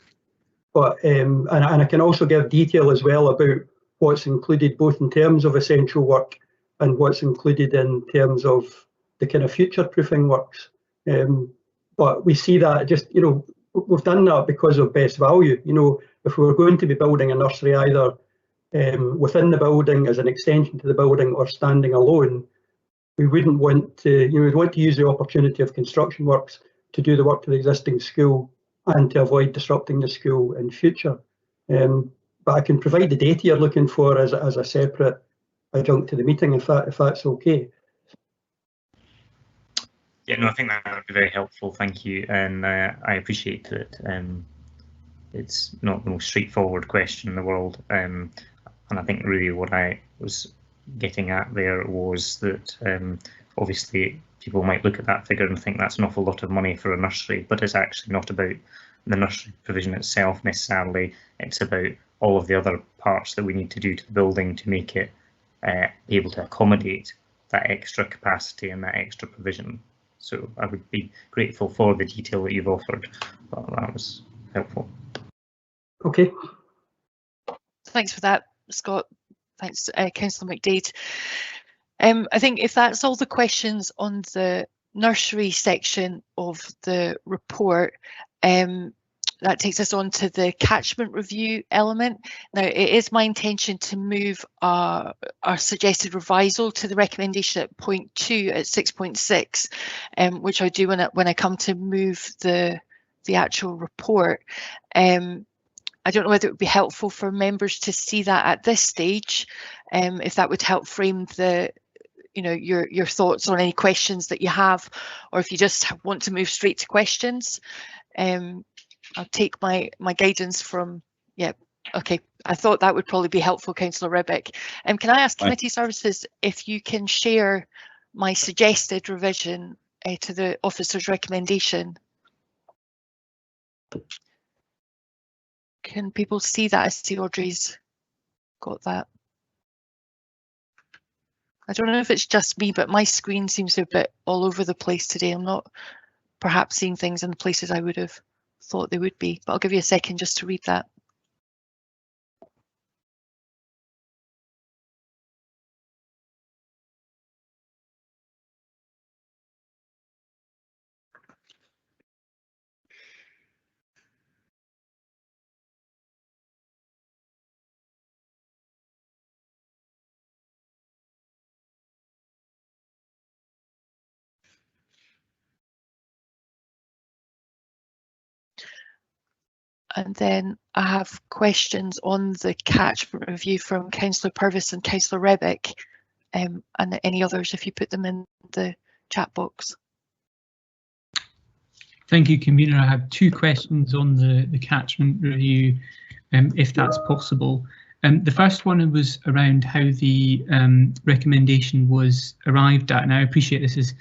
I can also give detail as well about what's included both in terms of essential work and what's included in terms of the kind of future-proofing works. But we see that just, we've done that because of best value. If we were going to be building a nursery either within the building as an extension to the building or standing alone, we wouldn't want to, we'd want to use the opportunity of construction works to do the work to the existing school and to avoid disrupting the school in future. But I can provide the data you're looking for as a separate adjunct to the meeting if that's okay. Yeah, no, I think that would be very helpful. Thank you, and I appreciate that it's not the most straightforward question in the world, and I think really what I was getting at there was that obviously people might look at that figure and think that's an awful lot of money for a nursery, but it's actually not about the nursery provision itself necessarily. It's about all of the other parts that we need to do to the building to make it be able to accommodate that extra capacity and that extra provision. So I would be grateful for the detail that you've offered, but that was helpful. Okay. Thanks for that, Scott. Thanks, Councillor McDade. I think if that's all the questions on the nursery section of the report, that takes us on to the catchment review element. Now, it is my intention to move our suggested revisal to the recommendation at point 2 at 6.6, which I do when I come to move the actual report. I don't know whether it would be helpful for members to see that at this stage, if that would help frame the, your thoughts on any questions that you have, or if you just want to move straight to questions. I'll take my guidance from, yeah, okay. I thought that would probably be helpful, Councillor Ribbick. Can I ask Committee Services if you can share my suggested revision to the officer's recommendation? Can people see that? I see Audrey's got that. I don't know if it's just me, but my screen seems a bit all over the place today. I'm not perhaps seeing things in the places I would have thought they would be, but I'll give you a second just to read that. And then I have questions on the catchment review from Councillor Purvis and Councillor Ribbick, and any others if you put them in the chat box. Thank you, Convener. I have 2 questions on the catchment review, if that's possible. The first one was around how the recommendation was arrived at, and I appreciate this is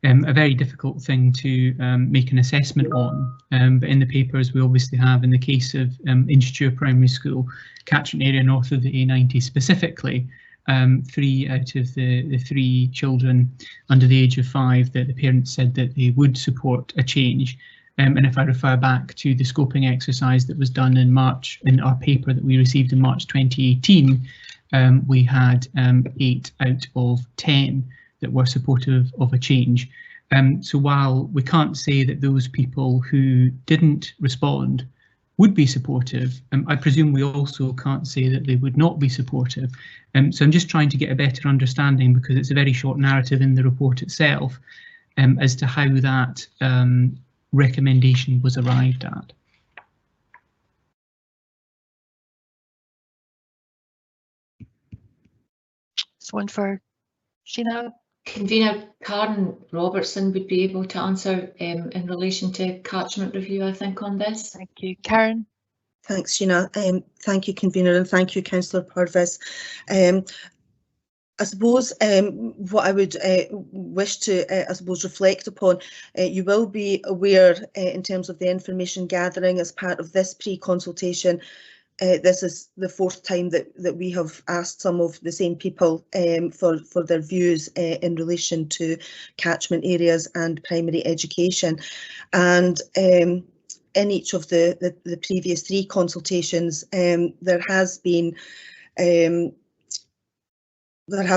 a very difficult thing to make an assessment on, but in the papers we obviously have, in the case of Inchiture Primary School, catchment area north of the A90 specifically, 3 out of the 3 children under the age of 5 that the parents said that they would support a change. And if I refer back to the scoping exercise that was done in March, in our paper that we received in March 2018, we had 8 out of 10 that were supportive of a change. So while we can't say that those people who didn't respond would be supportive, I presume we also can't say that they would not be supportive. So I'm just trying to get a better understanding, because it's a very short narrative in the report itself, as to how that recommendation was arrived at. This one for Sheena. Convener Karen Robertson would be able to answer in relation to catchment review, I think, on this. Thank you. Karen. Thanks, Sheena. Thank you, Convener, and thank you, Councillor Purvis. I suppose what I would wish to, I suppose, reflect upon, you will be aware in terms of the information gathering as part of this pre-consultation. This is the 4th time that we have asked some of the same people for their views in relation to catchment areas and primary education. And in each of the previous 3 consultations, there have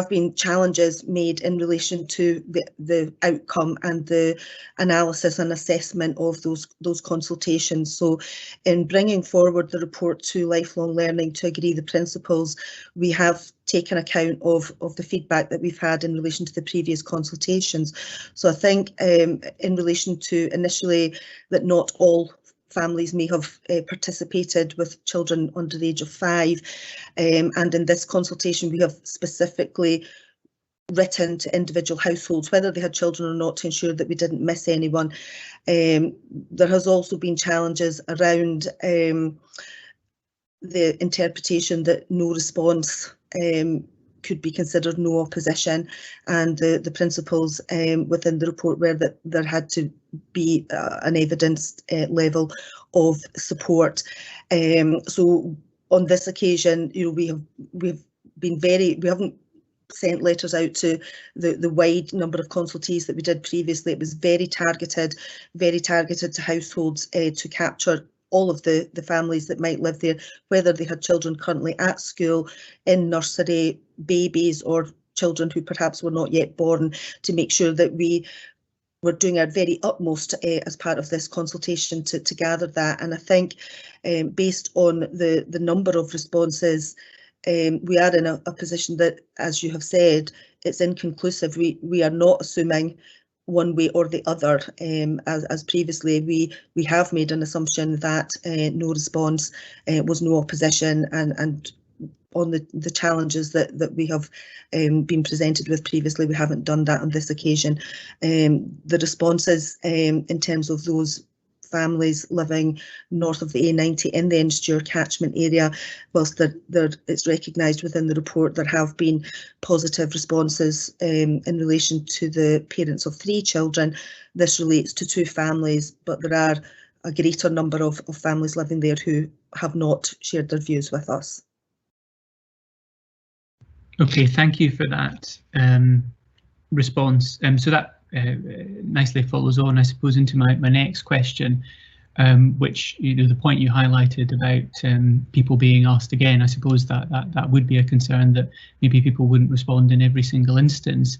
been challenges made in relation to the outcome and the analysis and assessment of those consultations. So in bringing forward the report to Lifelong Learning to agree the principles, we have taken account of the feedback that we've had in relation to the previous consultations. So I think in relation to initially that not all families may have participated with children under the age of 5, and in this consultation we have specifically written to individual households whether they had children or not to ensure that we didn't miss anyone. There has also been challenges around the interpretation that no response could be considered no opposition, and the principles within the report were that there had to be an evidenced level of support. So on this occasion, you know, we've been we haven't sent letters out to the wide number of consultees that we did previously. It was very targeted to households to capture all of the families that might live there, whether they had children currently at school, in nursery, babies, or children who perhaps were not yet born, to make sure that we were doing our very utmost as part of this consultation to gather that. And I think based on the number of responses, we are in a position that, as you have said, it's inconclusive. We are not assuming one way or the other. As previously, we have made an assumption that no response was no opposition, and on the challenges that we have been presented with previously, we haven't done that on this occasion. The responses in terms of those families living north of the A90 in the Insture catchment area, whilst it's recognised within the report, there have been positive responses in relation to the parents of 3 children. This relates to 2 families, but there are a greater number of families living there who have not shared their views with us. Okay, thank you for that response. So that nicely follows on, I suppose, into my next question, which, you know, the point you highlighted about people being asked again. I suppose that would be a concern, that maybe people wouldn't respond in every single instance.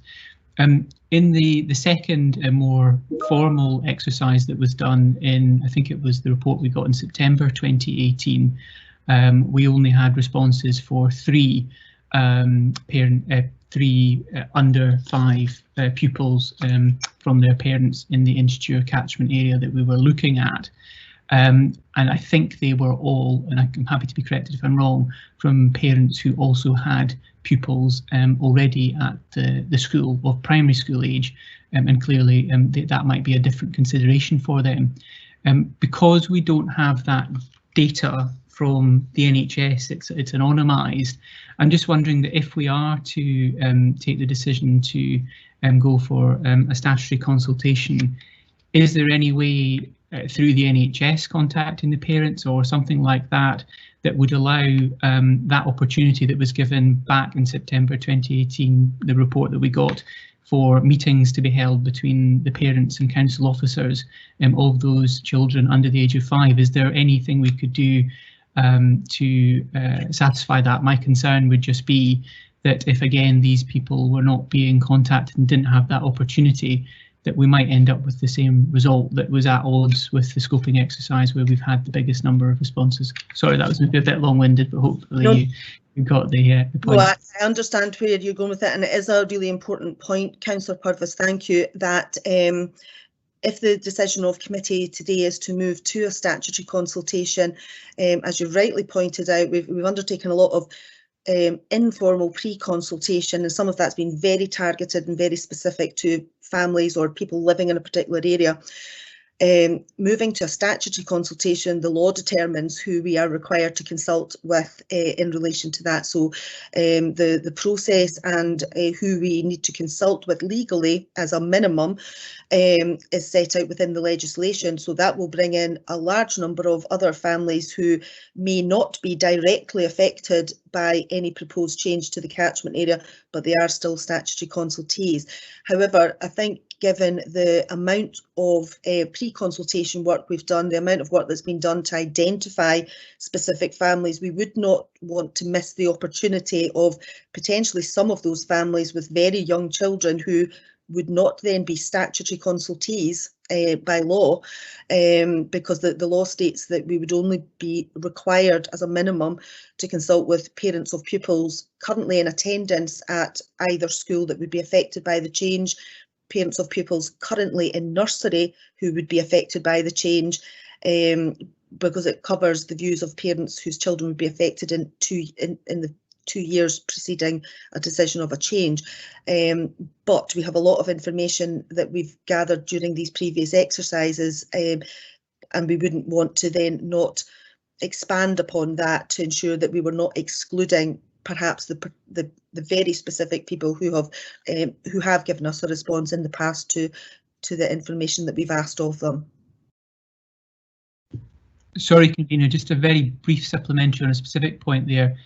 In the second more formal exercise that was done in, I think it was the report we got in September 2018, we only had responses for 3 under 5 pupils from their parents in the Insture catchment area that we were looking at. And I think they were all, and I'm happy to be corrected if I'm wrong, from parents who also had pupils already at the school of primary school age, and clearly that might be a different consideration for them. Because we don't have that data from the NHS, it's anonymised. I'm just wondering that if we are to take the decision to go for a statutory consultation, is there any way through the NHS contacting the parents or something like that that would allow that opportunity that was given back in September 2018, the report that we got, for meetings to be held between the parents and council officers of those children under the age of 5? Is there anything we could do to satisfy that? My concern would just be that if, again, these people were not being contacted and didn't have that opportunity, that we might end up with the same result that was at odds with the scoping exercise, where we've had the biggest number of responses. Sorry, that was maybe a bit long-winded, but hopefully you got the point. Well, I understand where you're going with it, and it is a really important point, Councillor Purvis. Thank you. That if the decision of committee today is to move to a statutory consultation, as you rightly pointed out, we've undertaken a lot of informal pre-consultation, and some of that's been very targeted and very specific to families or people living in a particular area. Moving to a statutory consultation, the law determines who we are required to consult with in relation to that. So the process and who we need to consult with legally as a minimum is set out within the legislation. So that will bring in a large number of other families who may not be directly affected by any proposed change to the catchment area, but they are still statutory consultees. However, I think given the amount of pre-consultation work we've done, the amount of work that's been done to identify specific families, we would not want to miss the opportunity of potentially some of those families with very young children who would not then be statutory consultees by law, because the law states that we would only be required as a minimum to consult with parents of pupils currently in attendance at either school that would be affected by the change, parents of pupils currently in nursery who would be affected by the change, because it covers the views of parents whose children would be affected in the 2 years preceding a decision of a change. But we have a lot of information that we've gathered during these previous exercises, and we wouldn't want to then not expand upon that to ensure that we were not excluding perhaps the very specific people who have given us a response in the past to the information that we've asked of them. Sorry, Convener, just a very brief supplementary on a specific point there.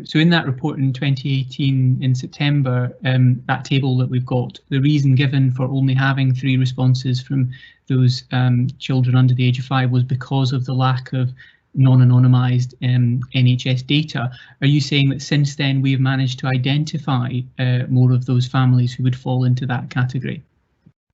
So in that report in 2018 in September, that table that we've got, the reason given for only having 3 responses from those children under the age of 5 was because of the lack of non-anonymised NHS data. Are you saying that since then we've managed to identify more of those families who would fall into that category?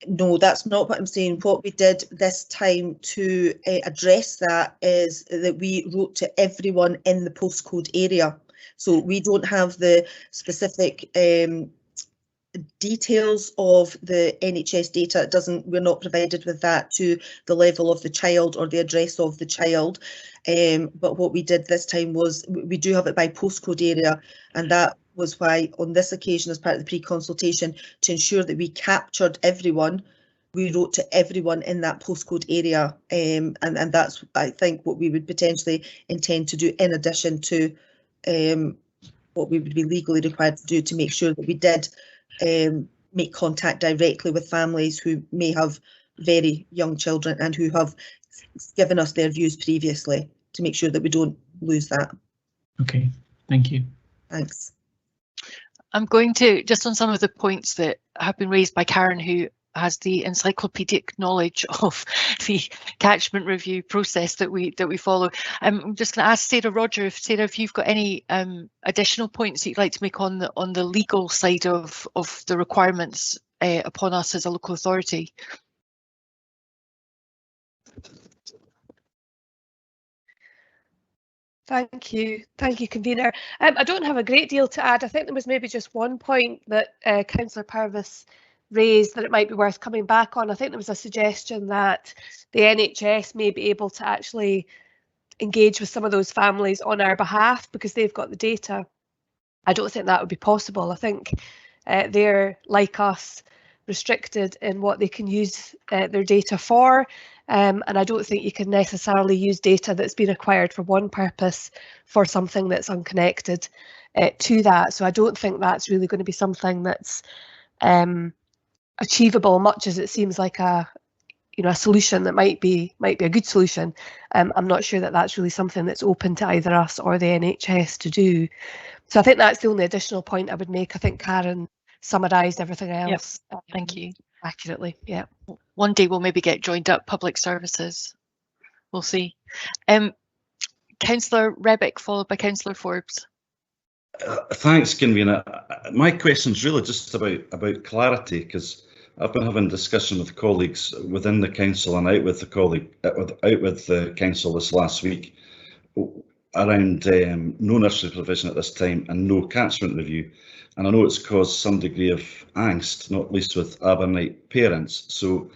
No, that's not what I'm saying. What we did this time to address that is that we wrote to everyone in the postcode area. So we don't have the specific details of the NHS data. We're not provided with that to the level of the child or the address of the child. But what we did this time was we do have it by postcode area, and that was why on this occasion, as part of the pre-consultation, to ensure that we captured everyone, we wrote to everyone in that postcode area, and that's, I think, what we would potentially intend to do in addition to what we would be legally required to do to make sure that we did make contact directly with families who may have very young children and who have given us their views previously, to make sure that we don't lose that. Okay, thank you. Thanks. I'm going to, just on some of the points that have been raised by Karen, who has the encyclopedic knowledge of the catchment review process that we follow. I'm just going to ask Sarah Roger if you've got any additional points that you'd like to make on the legal side of the requirements upon us as a local authority. Thank you, Convener. I don't have a great deal to add. I think there was maybe just one point that Councillor Purvis raised that it might be worth coming back on. I think there was a suggestion that the NHS may be able to actually engage with some of those families on our behalf because they've got the data. I don't think that would be possible. I think they're, like us, restricted in what they can use their data for. And I don't think you can necessarily use data that's been acquired for one purpose for something that's unconnected to that. So I don't think that's really going to be something that's achievable, much as it seems like a solution that might be a good solution. I'm not sure that that's really something that's open to either us or the NHS to do. So I think that's the only additional point I would make. I think Karen summarised everything else. Yep. Thank you. Accurately. Yeah. One day we'll maybe get joined up public services. We'll see. Councillor Rebick, followed by Councillor Forbes. Thanks, Convener. My question's really just about clarity, because I've been having discussion with colleagues within the council and out with the council this last week around no nursery provision at this time and no catchment review. And I know it's caused some degree of angst, not least with Abernite parents. So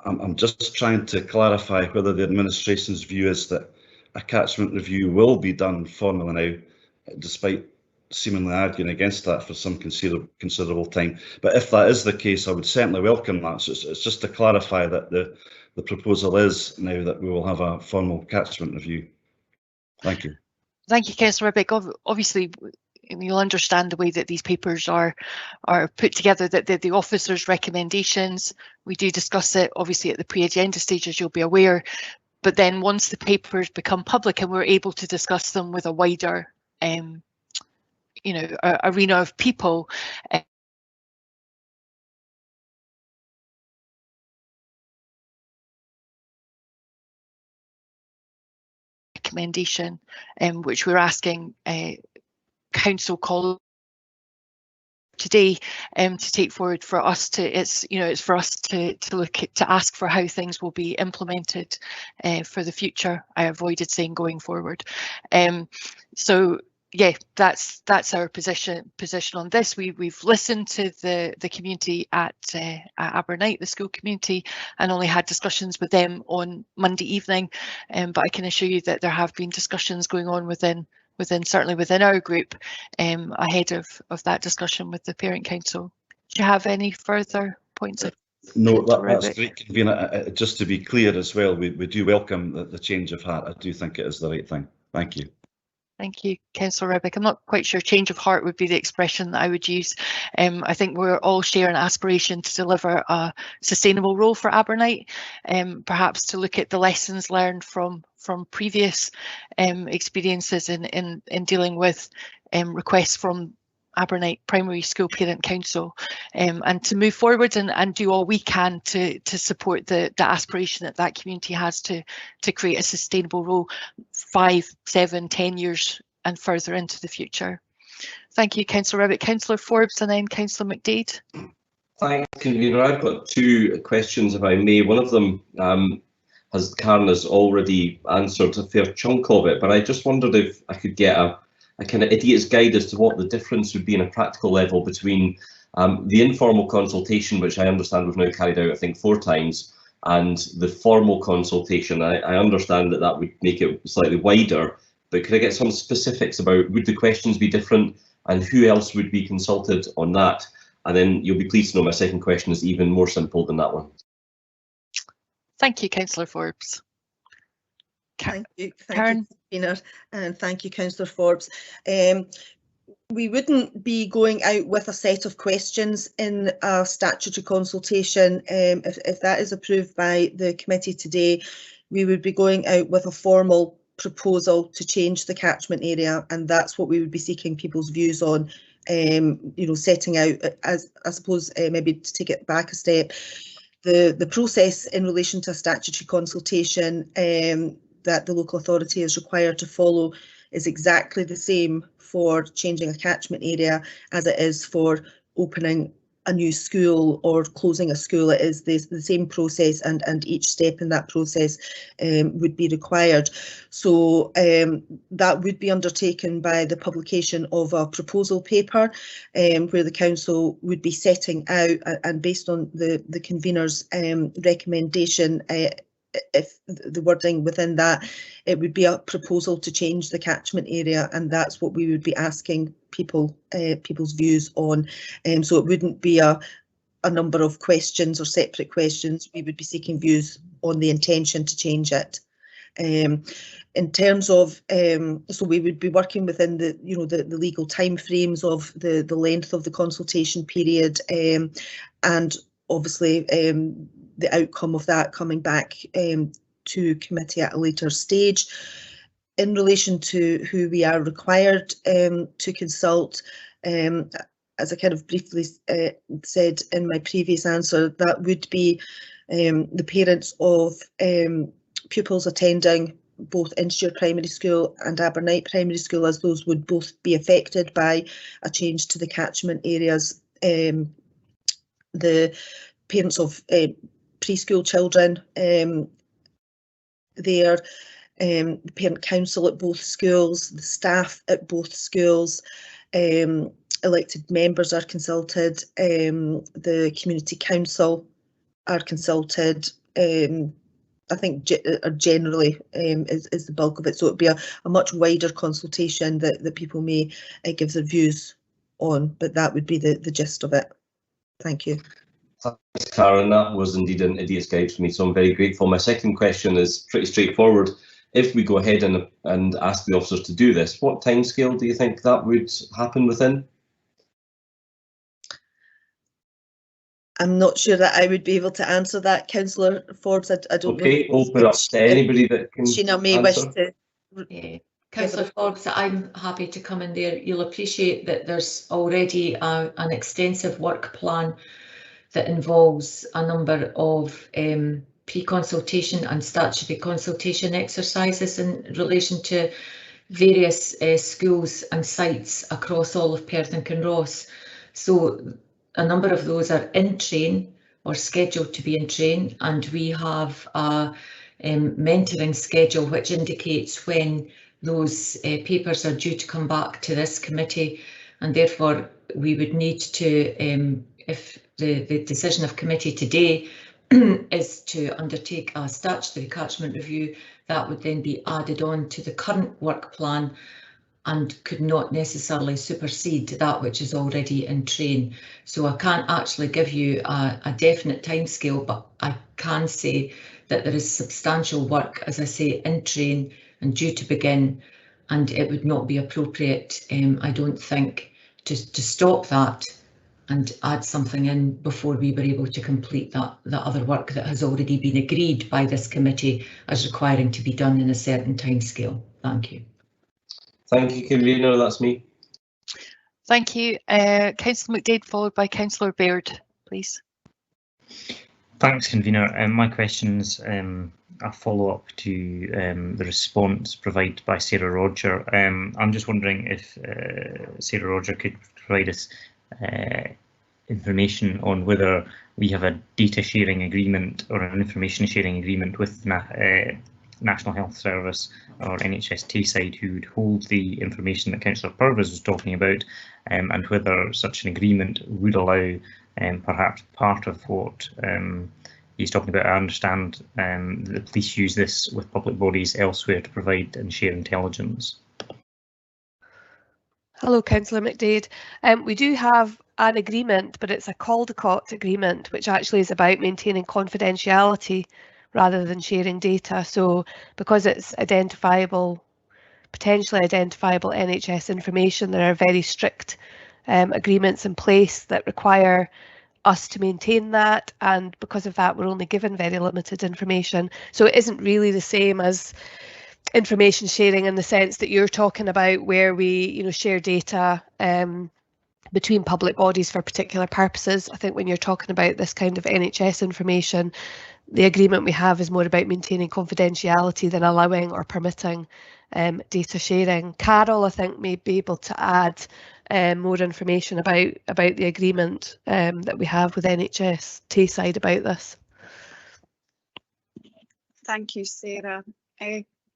I'm just trying to clarify whether the administration's view is that a catchment review will be done formally now, despite seemingly arguing against that for some considerable time. But if that is the case, I would certainly welcome that. So it's just to clarify that the proposal is now that we will have a formal catchment review. Thank you. Thank you, Councillor Rebick. Obviously, you'll understand the way that these papers are put together, that the officer's recommendations, we do discuss it obviously at the pre-agenda stage, as you'll be aware, but then once the papers become public and we're able to discuss them with a wider arena of people, recommendation, which we're asking council call today to take forward for us to, it's for us to look at, to ask for how things will be implemented for the future. I avoided saying going forward. So yeah, that's our position on this. We've listened to the community at Abernite, the school community, and only had discussions with them on Monday evening. But I can assure you that there have been discussions going on certainly within our group ahead of that discussion with the parent council. Do you have any further points? No, that's great, Convener. Just to be clear as well, we do welcome the change of heart. I do think it is the right thing. Thank you. Thank you, Councillor Rubbick. I'm not quite sure change of heart would be the expression that I would use. I think we're all share an aspiration to deliver a sustainable role for Abernite, perhaps to look at the lessons learned from previous experiences in dealing with requests from Abernite Primary School Parent Council, and to move forward and do all we can to support the aspiration that community has to create a sustainable role 5, 7, 10 years and further into the future. Thank you, Councillor Rubbick. Councillor Forbes and then Councillor McDade. Thanks, Convener. I've got two questions, if I may. One of them Karen has already answered a fair chunk of it, but I just wondered if I could get a kind of idiot's guide as to what the difference would be in a practical level between the informal consultation, which I understand we've now carried out, I think, 4 times, and the formal consultation. I understand that would make it slightly wider, but could I get some specifics about, would the questions be different and who else would be consulted on that? And then you'll be pleased to know my second question is even more simple than that one. Thank you, Councillor Forbes. Thank you, Karen. Convener, and thank you, Councillor Forbes. We wouldn't be going out with a set of questions in a statutory consultation. If that is approved by the committee today, we would be going out with a formal proposal to change the catchment area, and that's what we would be seeking people's views on. Setting out, as I suppose, maybe to take it back a step, the process in relation to a statutory consultation that the local authority is required to follow is exactly the same for changing a catchment area as it is for opening a new school or closing a school. It is the same process, and each step in that process would be required. So that would be undertaken by the publication of a proposal paper where the council would be setting out, and based on the convener's recommendation, if the wording within that, it would be a proposal to change the catchment area, and that's what we would be asking people's views on. So it wouldn't be a number of questions or separate questions. We would be seeking views on the intention to change it. In terms of, so we would be working within the legal timeframes of the length of the consultation period, and obviously the outcome of that coming back to committee at a later stage. In relation to who we are required to consult, as I kind of briefly said in my previous answer, that would be the parents of pupils attending both Inshire Primary School and Abernite Primary School, as those would both be affected by a change to the catchment areas. The parents of preschool children, the parent council at both schools, the staff at both schools, elected members are consulted, the community council are consulted. I think generally is the bulk of it. So it'd be a much wider consultation that people may give their views on, but that would be the gist of it. Thank you. Thanks, Karen. That was indeed an idiot's guide for me, so I'm very grateful. My second question is pretty straightforward. If we go ahead and ask the officers to do this, what timescale do you think that would happen within? I'm not sure that I would be able to answer that, Councillor Forbes. I don't know. Okay, open up to anybody that can Sheena may answer. wish to. Councillor Forbes, I'm happy to come in there. You'll appreciate that there's already an extensive work plan that involves a number of pre-consultation and statutory consultation exercises in relation to various schools and sites across all of Perth and Kinross. So a number of those are in train or scheduled to be in train, and we have a mentoring schedule which indicates when those papers are due to come back to this committee, and therefore we would need to, if the decision of committee today is to undertake a statutory catchment review, that would then be added on to the current work plan and could not necessarily supersede that which is already in train. So I can't actually give you a definite timescale, but I can say that there is substantial work, as I say, in train and due to begin, and it would not be appropriate, I don't think, to stop that and add something in before we were able to complete that other work that has already been agreed by this committee as requiring to be done in a certain timescale. Thank you. Thank you, Convener. That's me. Thank you. Councillor McDade, followed by Councillor Baird, please. Thanks, Convener. My question's a follow-up to the response provided by Sarah Roger. I'm just wondering if Sarah Roger could provide us information on whether we have a data sharing agreement or an information sharing agreement with National Health Service or NHS Tayside, who would hold the information that Councillor Purvis was talking about, and whether such an agreement would allow perhaps part of what he's talking about. I understand the police use this with public bodies elsewhere to provide and share intelligence. Hello, Councillor McDade. We do have an agreement, but it's a Caldecott agreement, which actually is about maintaining confidentiality rather than sharing data. So because it's identifiable, potentially identifiable NHS information, there are very strict agreements in place that require us to maintain that, and because of that we're only given very limited information. So it isn't really the same as information sharing in the sense that you're talking about, where we share data between public bodies for particular purposes. I think when you're talking about this kind of NHS information, the agreement we have is more about maintaining confidentiality than allowing or permitting data sharing. Carol, I think, may be able to add more information about the agreement that we have with NHS Tayside about this. Thank you, Sarah.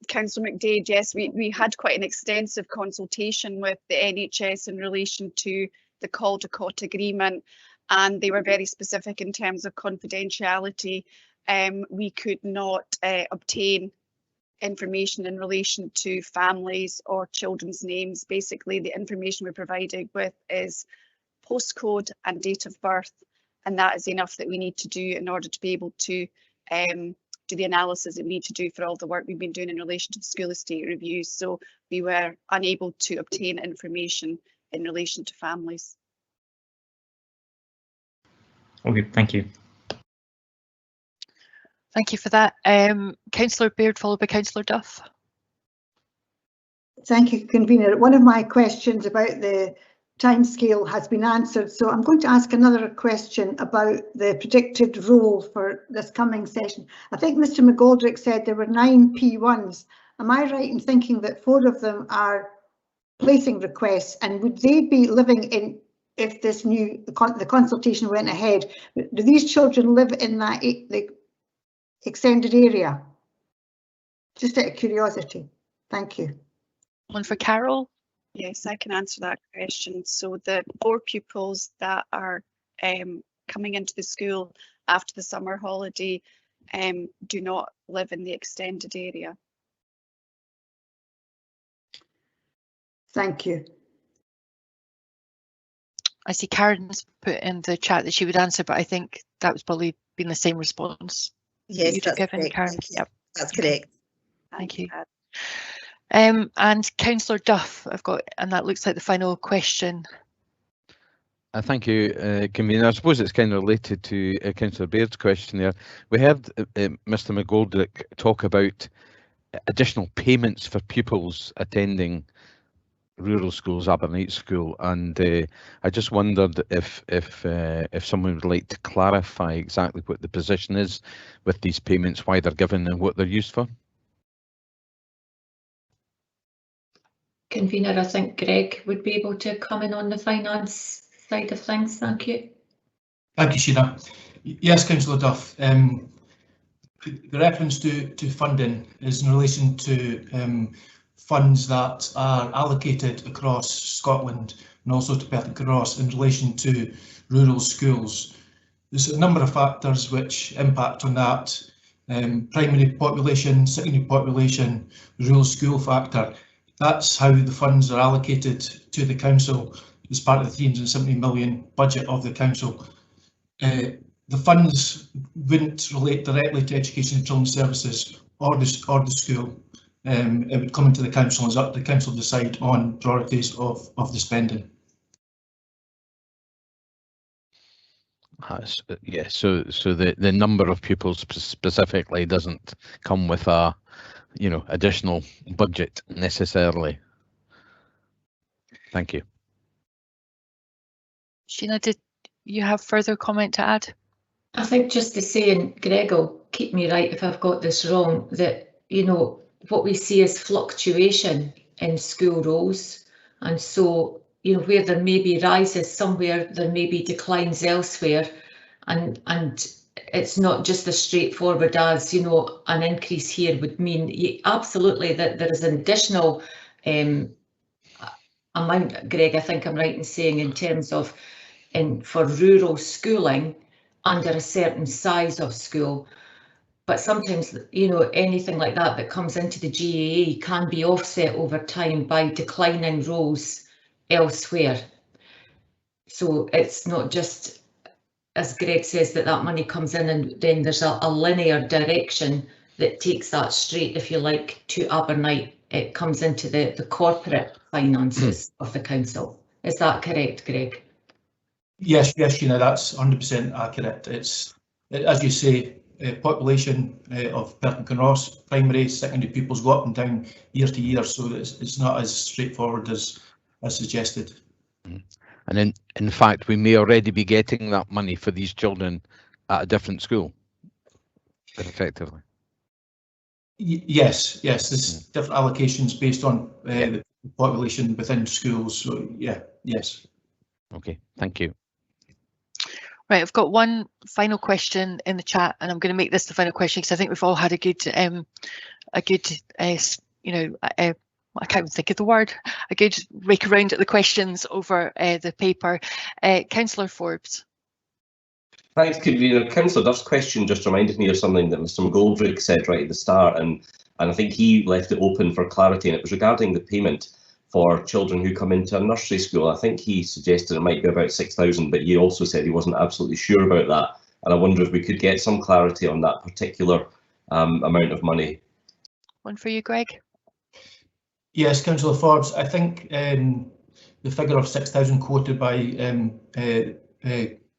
Councillor McDade, yes, we had quite an extensive consultation with the NHS in relation to the Caldecott agreement, and they were very specific in terms of confidentiality. We could not obtain information in relation to families or children's names. Basically, the information we're provided with is postcode and date of birth, and that is enough that we need to do in order to be able to do the analysis that we need to do for all the work we've been doing in relation to the school estate reviews. So we were unable to obtain information in relation to families. Okay, thank you. Thank you for that. Councillor Baird, followed by Councillor Duff. Thank you, Convener. One of my questions about the timescale has been answered, so I'm going to ask another question about the predicted role for this coming session. I think Mr McGoldrick said there were 9 P1s. Am I right in thinking that 4 of them are placing requests, and would they be living in, if this the consultation went ahead, do these children live in that the extended area? Just out of curiosity. Thank you. One for Carol. Yes, I can answer that question. So the 4 pupils that are coming into the school after the summer holiday do not live in the extended area. Thank you. I see Karen's put in the chat that she would answer, but I think that was probably been the same response. Yes, that's given, correct. Karen. Thank you. Yep. That's correct. Thank you. And Councillor Duff, I've got, and that looks like the final question. Thank you, Convener. I suppose it's kind of related to Councillor Baird's question there. We heard Mr McGoldrick talk about additional payments for pupils attending rural schools, Abernate School, and I just wondered if someone would like to clarify exactly what the position is with these payments, why they're given and what they're used for. Convener, I think Greg would be able to comment on the finance side of things. Thank you. Thank you, Sheena. Yes, Councillor Duff. The reference to funding is in relation to funds that are allocated across Scotland and also to Perth Cross in relation to rural schools. There's a number of factors which impact on that. Primary population, secondary population, rural school factor. That's how the funds are allocated to the council as part of the 370 million budget of the council. The funds wouldn't relate directly to education and children's services or the school. it would come into the council, and it's up to the council to decide on priorities of the spending. Yeah, so the number of pupils specifically doesn't come with a, you know, additional budget necessarily. Thank you. Sheena, did you have further comment to add? I think just to say, and Greg will keep me right if I've got this wrong, that, you know, what we see is fluctuation in school roles, and so, you know, where there may be rises somewhere, there may be declines elsewhere, and it's not just as straightforward as, you know, an increase here would mean absolutely that there is an additional amount, Greg, I think I'm right in saying, in terms of for rural schooling under a certain size of school. But sometimes, you know, anything like that that comes into the GAA can be offset over time by declining roles elsewhere. So it's not just, as Greg says, that money comes in and then there's a linear direction that takes that straight, if you like, to Abernight. It comes into the corporate finances of the council. Is that correct, Greg? Yes, Sheena, that's 100% accurate. It's, as you say, population of Perkin Ross, primary, secondary pupils go up and down year to year, so it's not as straightforward as suggested. And in fact, we may already be getting that money for these children at a different school, effectively. Yes, there's different allocations based on the population within schools, so yeah, yes. Okay, thank you. Right, I've got one final question in the chat, and I'm going to make this the final question because I think we've all had a good, you know, I can't even think of the word, a good rake around at the questions over the paper. Councillor Forbes. Thanks, Convener. Councillor Duff's question just reminded me of something that Mr McGoldrick said right at the start, and I think he left it open for clarity, and it was regarding the payment for children who come into a nursery school. I think he suggested it might be about 6,000, but he also said he wasn't absolutely sure about that. And I wonder if we could get some clarity on that particular amount of money. One for you, Greg. Yes, Councillor Forbes, I think the figure of 6,000 quoted by Mr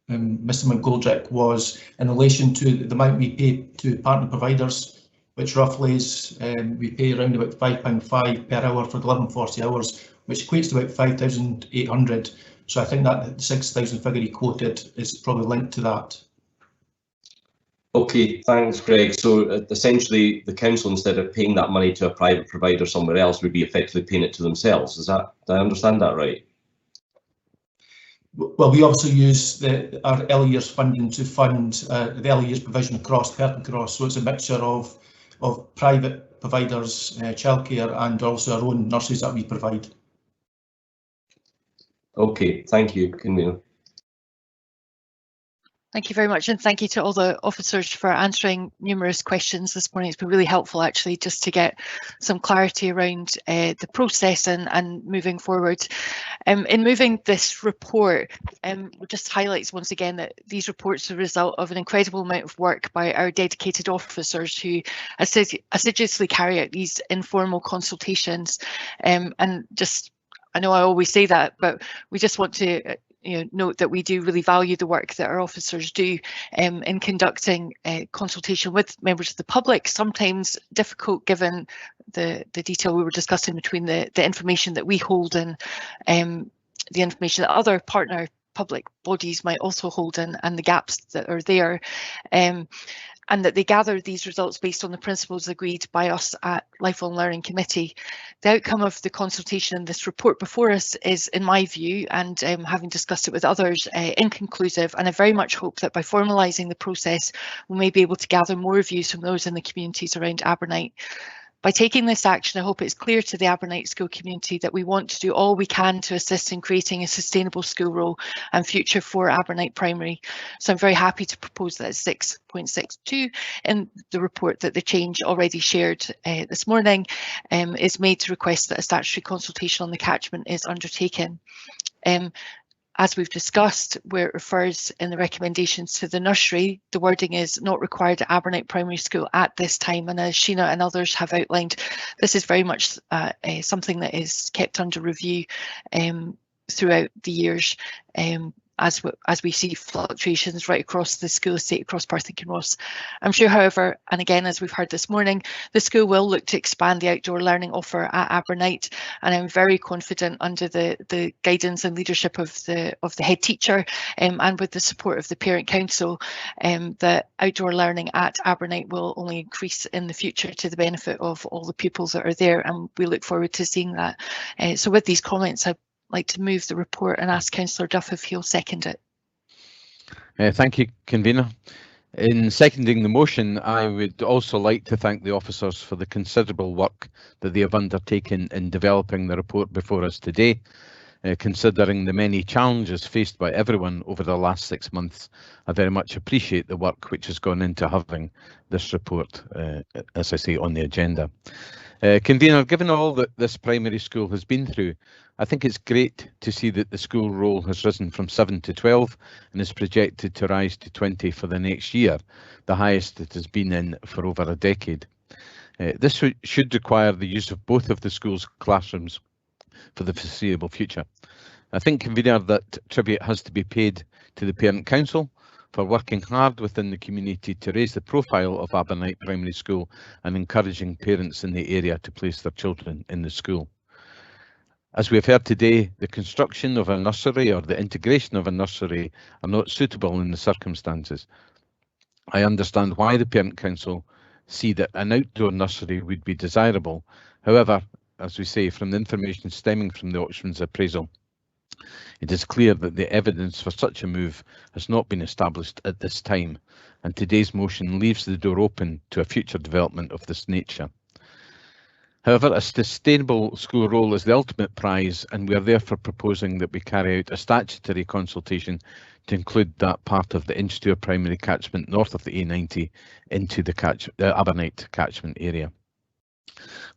McGoldrick was in relation to the amount we pay to partner providers, which roughly is, we pay around about £5.5 per hour for 1140 hours, which equates to about 5,800. So I think that 6,000 figure he quoted is probably linked to that. Okay, thanks, Greg. So essentially, the council, instead of paying that money to a private provider somewhere else, would be effectively paying it to themselves. Is that, do I understand that right? Well, we also use our early years funding to fund the early years provision across Perkin Cross, so it's a mixture of private providers, childcare, and also our own nurseries that we provide. Okay, thank you, Convener. Thank you very much, and thank you to all the officers for answering numerous questions this morning. It's been really helpful, actually, just to get some clarity around the process and moving forward. In moving this report, just highlights once again that these reports are the result of an incredible amount of work by our dedicated officers who assiduously carry out these informal consultations. And just, I know I always say that, but we just want to note that we do really value the work that our officers do in conducting consultation with members of the public, sometimes difficult given the detail we were discussing between the information that we hold and the information that other partner public bodies might also hold and the gaps that are there. And that they gather these results based on the principles agreed by us at Lifelong Learning Committee. The outcome of the consultation in this report before us is, in my view, and having discussed it with others, inconclusive, and I very much hope that by formalising the process we may be able to gather more views from those in the communities around Abernight. By taking this action, I hope it's clear to the Abernight school community that we want to do all we can to assist in creating a sustainable school role and future for Abernight Primary. So I'm very happy to propose that 6.62 in the report that the change already shared this morning is made to request that a statutory consultation on the catchment is undertaken. as we've discussed, where it refers in the recommendations to the nursery, the wording is not required at Abernate Primary School at this time. And as Sheena and others have outlined, this is very much something that is kept under review throughout the years, as we see fluctuations right across the school estate, across Perth and Kinross. I'm sure, however, and again, as we've heard this morning, the school will look to expand the outdoor learning offer at Abernate, and I'm very confident under the guidance and leadership of the head teacher and with the support of the Parent Council, that outdoor learning at Abernate will only increase in the future to the benefit of all the pupils that are there, and we look forward to seeing that. So with these comments, I'd like to move the report and ask Councillor Duff if he'll second it. Thank you, Convener. In seconding the motion, I would also like to thank the officers for the considerable work that they have undertaken in developing the report before us today. Considering the many challenges faced by everyone over the last 6 months, I very much appreciate the work which has gone into having this report, as I say, on the agenda. Convener, given all that this primary school has been through, I think it's great to see that the school roll has risen from 7 to 12 and is projected to rise to 20 for the next year, the highest it has been in for over a decade. This should require the use of both of the school's classrooms for the foreseeable future. I think, Convener, that tribute has to be paid to the Parent Council for working hard within the community to raise the profile of Abernate Primary School and encouraging parents in the area to place their children in the school. As we have heard today, the construction of a nursery or the integration of a nursery are not suitable in the circumstances. I understand why the Parent Council see that an outdoor nursery would be desirable. However, as we say, from the information stemming from the auction's appraisal, it is clear that the evidence for such a move has not been established at this time, and today's motion leaves the door open to a future development of this nature. However, a sustainable school roll is the ultimate prize, and we are therefore proposing that we carry out a statutory consultation to include that part of the Inchtour primary catchment north of the A90 into the Abernate catchment area.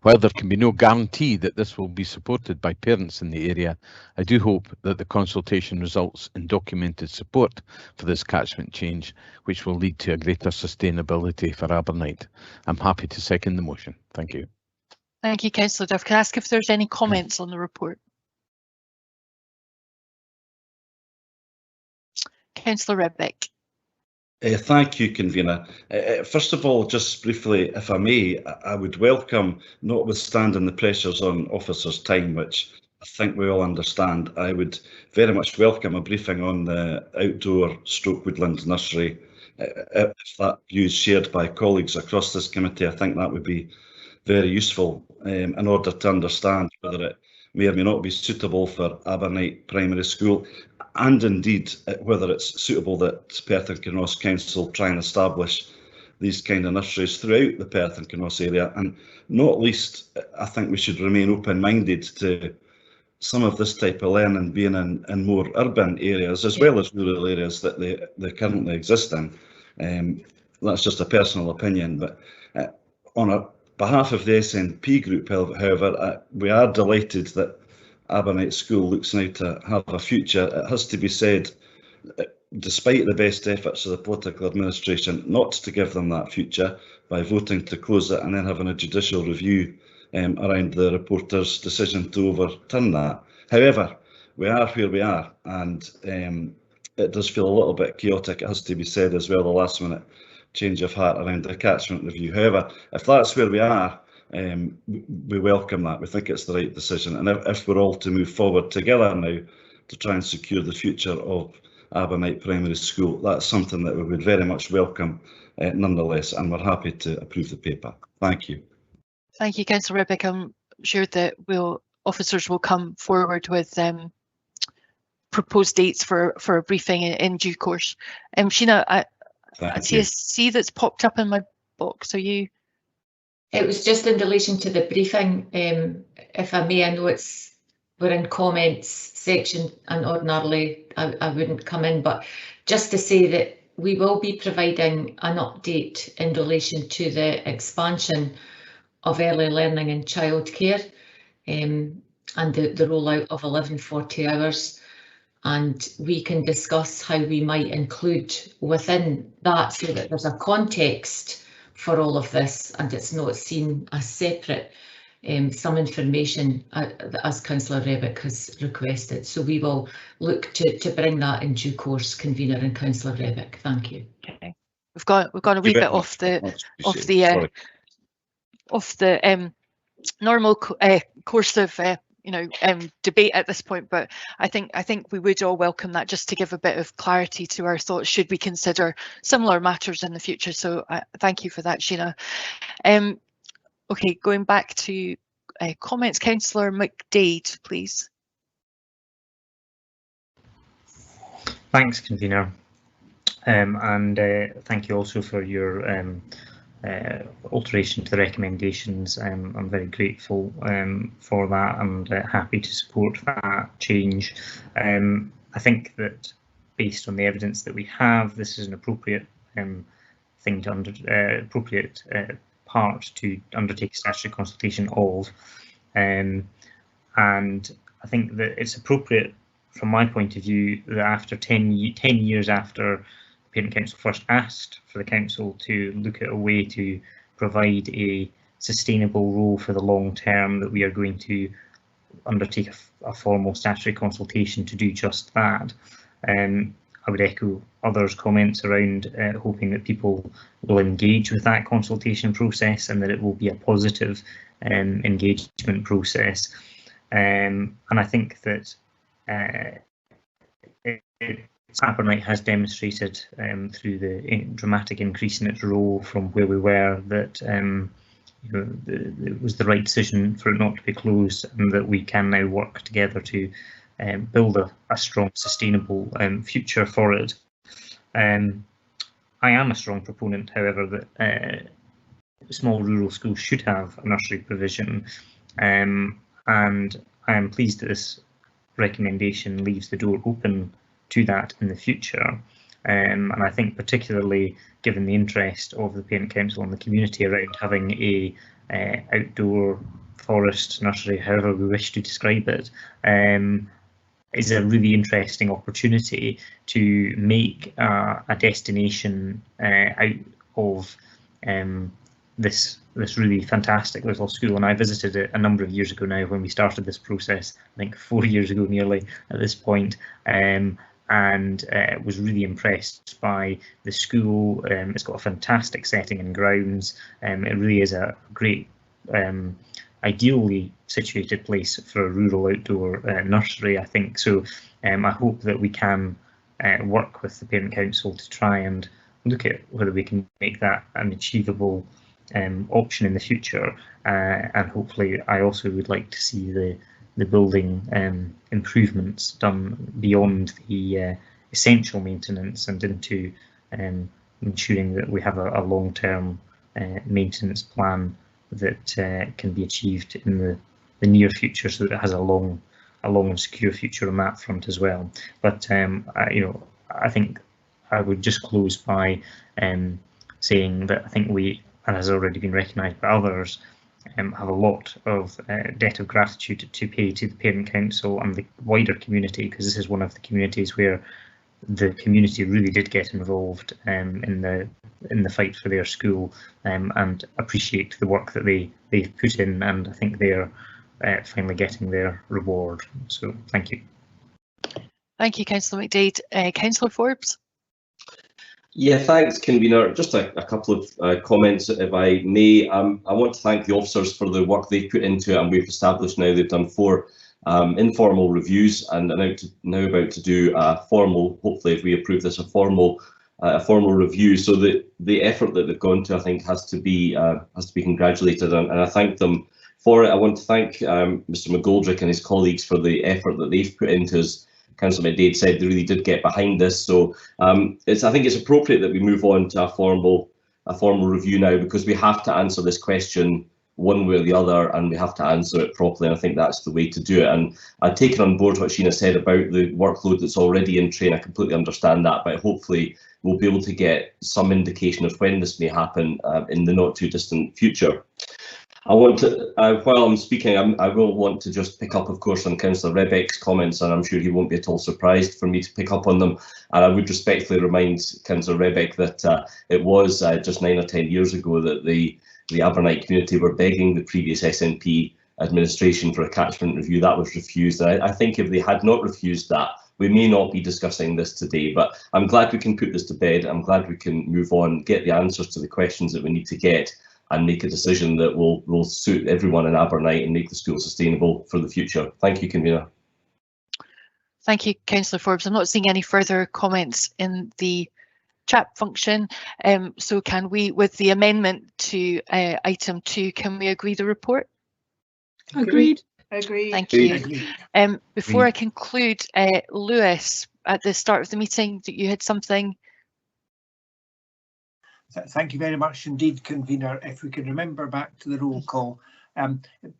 While there can be no guarantee that this will be supported by parents in the area, I do hope that the consultation results in documented support for this catchment change, which will lead to a greater sustainability for Abernate. I'm happy to second the motion. Thank you. Thank you, Councillor Duff. Can I ask if there's any comments on the report? Councillor Redbeck. Thank you, Convener. First of all, just briefly, if I may, I would welcome, notwithstanding the pressures on officers' time, which I think we all understand, I would very much welcome a briefing on the outdoor woodland nursery. If that view is shared by colleagues across this committee, I think that would be very useful in order to understand whether it may or may not be suitable for Abernate Primary School, and indeed whether it's suitable that Perth and Kinross Council try and establish these kind of nurseries throughout the Perth and Kinross area. And not least, I think we should remain open-minded to some of this type of learning being in more urban areas as well as rural areas that they currently exist in. That's just a personal opinion, but on behalf of the SNP group, however, we are delighted that Abernate School looks now to have a future. It has to be said, despite the best efforts of the political administration not to give them that future by voting to close it and then having a judicial review around the reporter's decision to overturn that. However, we are where we are, and it does feel a little bit chaotic, it has to be said as well, the last minute change of heart around the catchment review. However, if that's where we are, we welcome that. We think it's the right decision, and if we're all to move forward together now to try and secure the future of Abernate Primary School, that's something that we would very much welcome nonetheless, and we're happy to approve the paper. Thank you. Thank you, Councillor Redbeck. I'm sure that officers will come forward with proposed dates for a briefing in due course. Sheena, I see a C that's popped up in my box. Are you? It was just in relation to the briefing, if I may. I know we're in comments section and ordinarily I wouldn't come in, but just to say that we will be providing an update in relation to the expansion of early learning and childcare and the rollout of 1140 hours. and we can discuss how we might include within that so that there's a context for all of this and it's not seen as separate. Some information as Councillor Rebick has requested. So we will look to bring that in due course, Convener and Councillor Rebick. Thank you. Okay. We've gone a wee bit off the normal course of debate at this point, but I think we would all welcome that just to give a bit of clarity to our thoughts should we consider similar matters in the future. So thank you for that, Sheena. Okay, going back to comments, Councillor McDade, please. Thanks, Convener, and thank you also for your alteration to the recommendations. I'm very grateful for that and happy to support that change. I think that based on the evidence that we have, this is an appropriate thing to appropriate part to undertake a statutory consultation of, and I think that it's appropriate from my point of view that after 10 years after the Parent Council first asked for the Council to look at a way to provide a sustainable role for the long term, that we are going to undertake a formal statutory consultation to do just that. I would echo others' comments around hoping that people will engage with that consultation process and that it will be a positive engagement process. And I think that Sappernight has demonstrated through the dramatic increase in its role from where we were that it was the right decision for it not to be closed, and that we can now work together to build a strong, sustainable future for it. I am a strong proponent, however, that small rural schools should have a nursery provision, and I am pleased that this recommendation leaves the door open to that in the future. And I think particularly given the interest of the Parent Council and the community around having a outdoor forest nursery, however we wish to describe it, is a really interesting opportunity to make a destination out of this really fantastic little school. And I visited it a number of years ago now when we started this process, I think 4 years ago nearly at this point, and was really impressed by the school. It's got a fantastic setting and grounds. It really is a great, ideally situated place for a rural outdoor nursery, I think. So I hope that we can work with the Parent Council to try and look at whether we can make that an achievable option in the future, and hopefully I also would like to see the building improvements done beyond the essential maintenance and into ensuring that we have a long-term maintenance plan that can be achieved in the near future, so that it has a long and secure future on that front as well. But I think I would just close by saying that I think we, and has already been recognised by others, have a lot of debt of gratitude to pay to the Parent Council and the wider community, because this is one of the communities where the community really did get involved in the fight for their school, and appreciate the work that they've put in, and I think they're finally getting their reward. So thank you. Thank you, Councillor McDade. Councillor Forbes. Yeah, thanks, Convener. Just a couple of comments, if I may. I want to thank the officers for the work they've put into it, and we've established now they've done 4 informal reviews, and are now about to do a formal, hopefully if we approve this, a formal review. So the effort that they've gone to, I think, has to be congratulated, and I thank them for it. I want to thank Mr McGoldrick and his colleagues for the effort that they've put into it. Councillor McDade said they really did get behind this, so I think it's appropriate that we move on to a formal review now, because we have to answer this question one way or the other, and we have to answer it properly, and I think that's the way to do it. And I've taken on board what Sheena said about the workload that's already in train. I completely understand that, but hopefully we'll be able to get some indication of when this may happen in the not too distant future. I want to, while I'm speaking, I will want to just pick up, of course, on Councillor Rebek's comments, and I'm sure he won't be at all surprised for me to pick up on them. And I would respectfully remind Councillor Rebek that it was just 9 or 10 years ago that the Abernite community were begging the previous SNP administration for a catchment review. That was refused, and I think if they had not refused that, we may not be discussing this today. But I'm glad we can put this to bed. I'm glad we can move on, get the answers to the questions that we need to get, and make a decision that will suit everyone in Abernite and make the school sustainable for the future. Thank you, Convener. Thank you, Councillor Forbes. I'm not seeing any further comments in the chat function. So can we, with the amendment to item 2, can we agree the report? Agreed. Agreed. Thank you. Before I conclude, Lewis, at the start of the meeting, that you had something. Thank you very much indeed, Convener. If we can remember back to the roll call,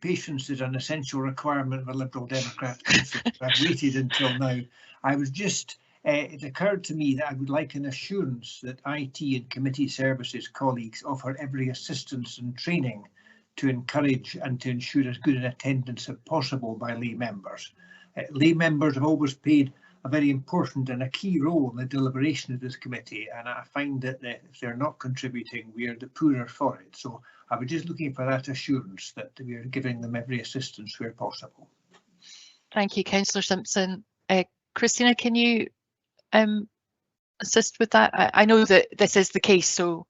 patience is an essential requirement of a Liberal Democrat. I've waited until now. I was just, it occurred to me that I would like an assurance that IT and committee services colleagues offer every assistance and training to encourage and to ensure as good an attendance as possible by lay members. Lay members have always played a very important and a key role in the deliberation of this committee, and I find that if they're not contributing, we are the poorer for it. So I was just looking for that assurance that we are giving them every assistance where possible. Thank you, Councillor Simpson. Christina, can you assist with that? I know that this is the case, so.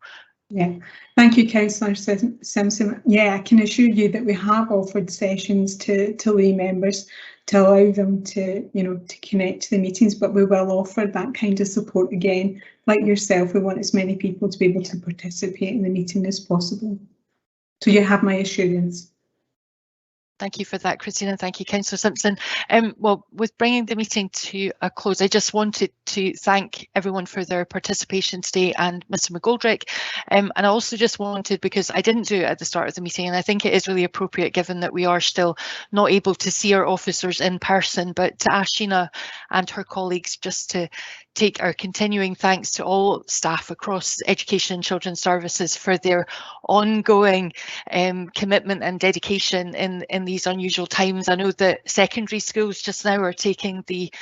Yeah, thank you, Councillor Simpson. Yeah, I can assure you that we have offered sessions to lay members to allow them to, to connect to the meetings, but we will offer that kind of support again. Like yourself, we want as many people to be able to participate in the meeting as possible. So you have my assurance. Thank you for that, Christina. Thank you, Councillor Simpson. Well, with bringing the meeting to a close, I just wanted to thank everyone for their participation today and Mr McGoldrick. And I also just wanted, because I didn't do it at the start of the meeting, and I think it is really appropriate given that we are still not able to see our officers in person, but to ask Sheena and her colleagues just to take our continuing thanks to all staff across Education and Children's Services for their ongoing commitment and dedication in these unusual times. I know that secondary schools just now are taking the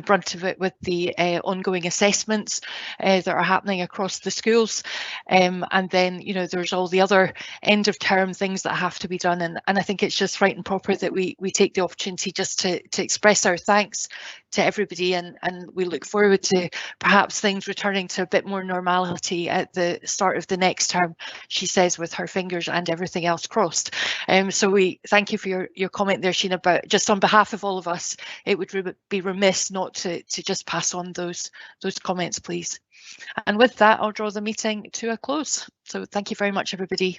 brunt of it with the ongoing assessments that are happening across the schools, and then there's all the other end of term things that have to be done, and I think it's just right and proper that we take the opportunity just to express our thanks to everybody, and we look forward to perhaps things returning to a bit more normality at the start of the next term, she says, with her fingers and everything else crossed. So we thank you for your comment there, Sheena, but just on behalf of all of us, it would be remiss not to just pass on those comments, please. And with that, I'll draw the meeting to a close. So thank you very much, everybody.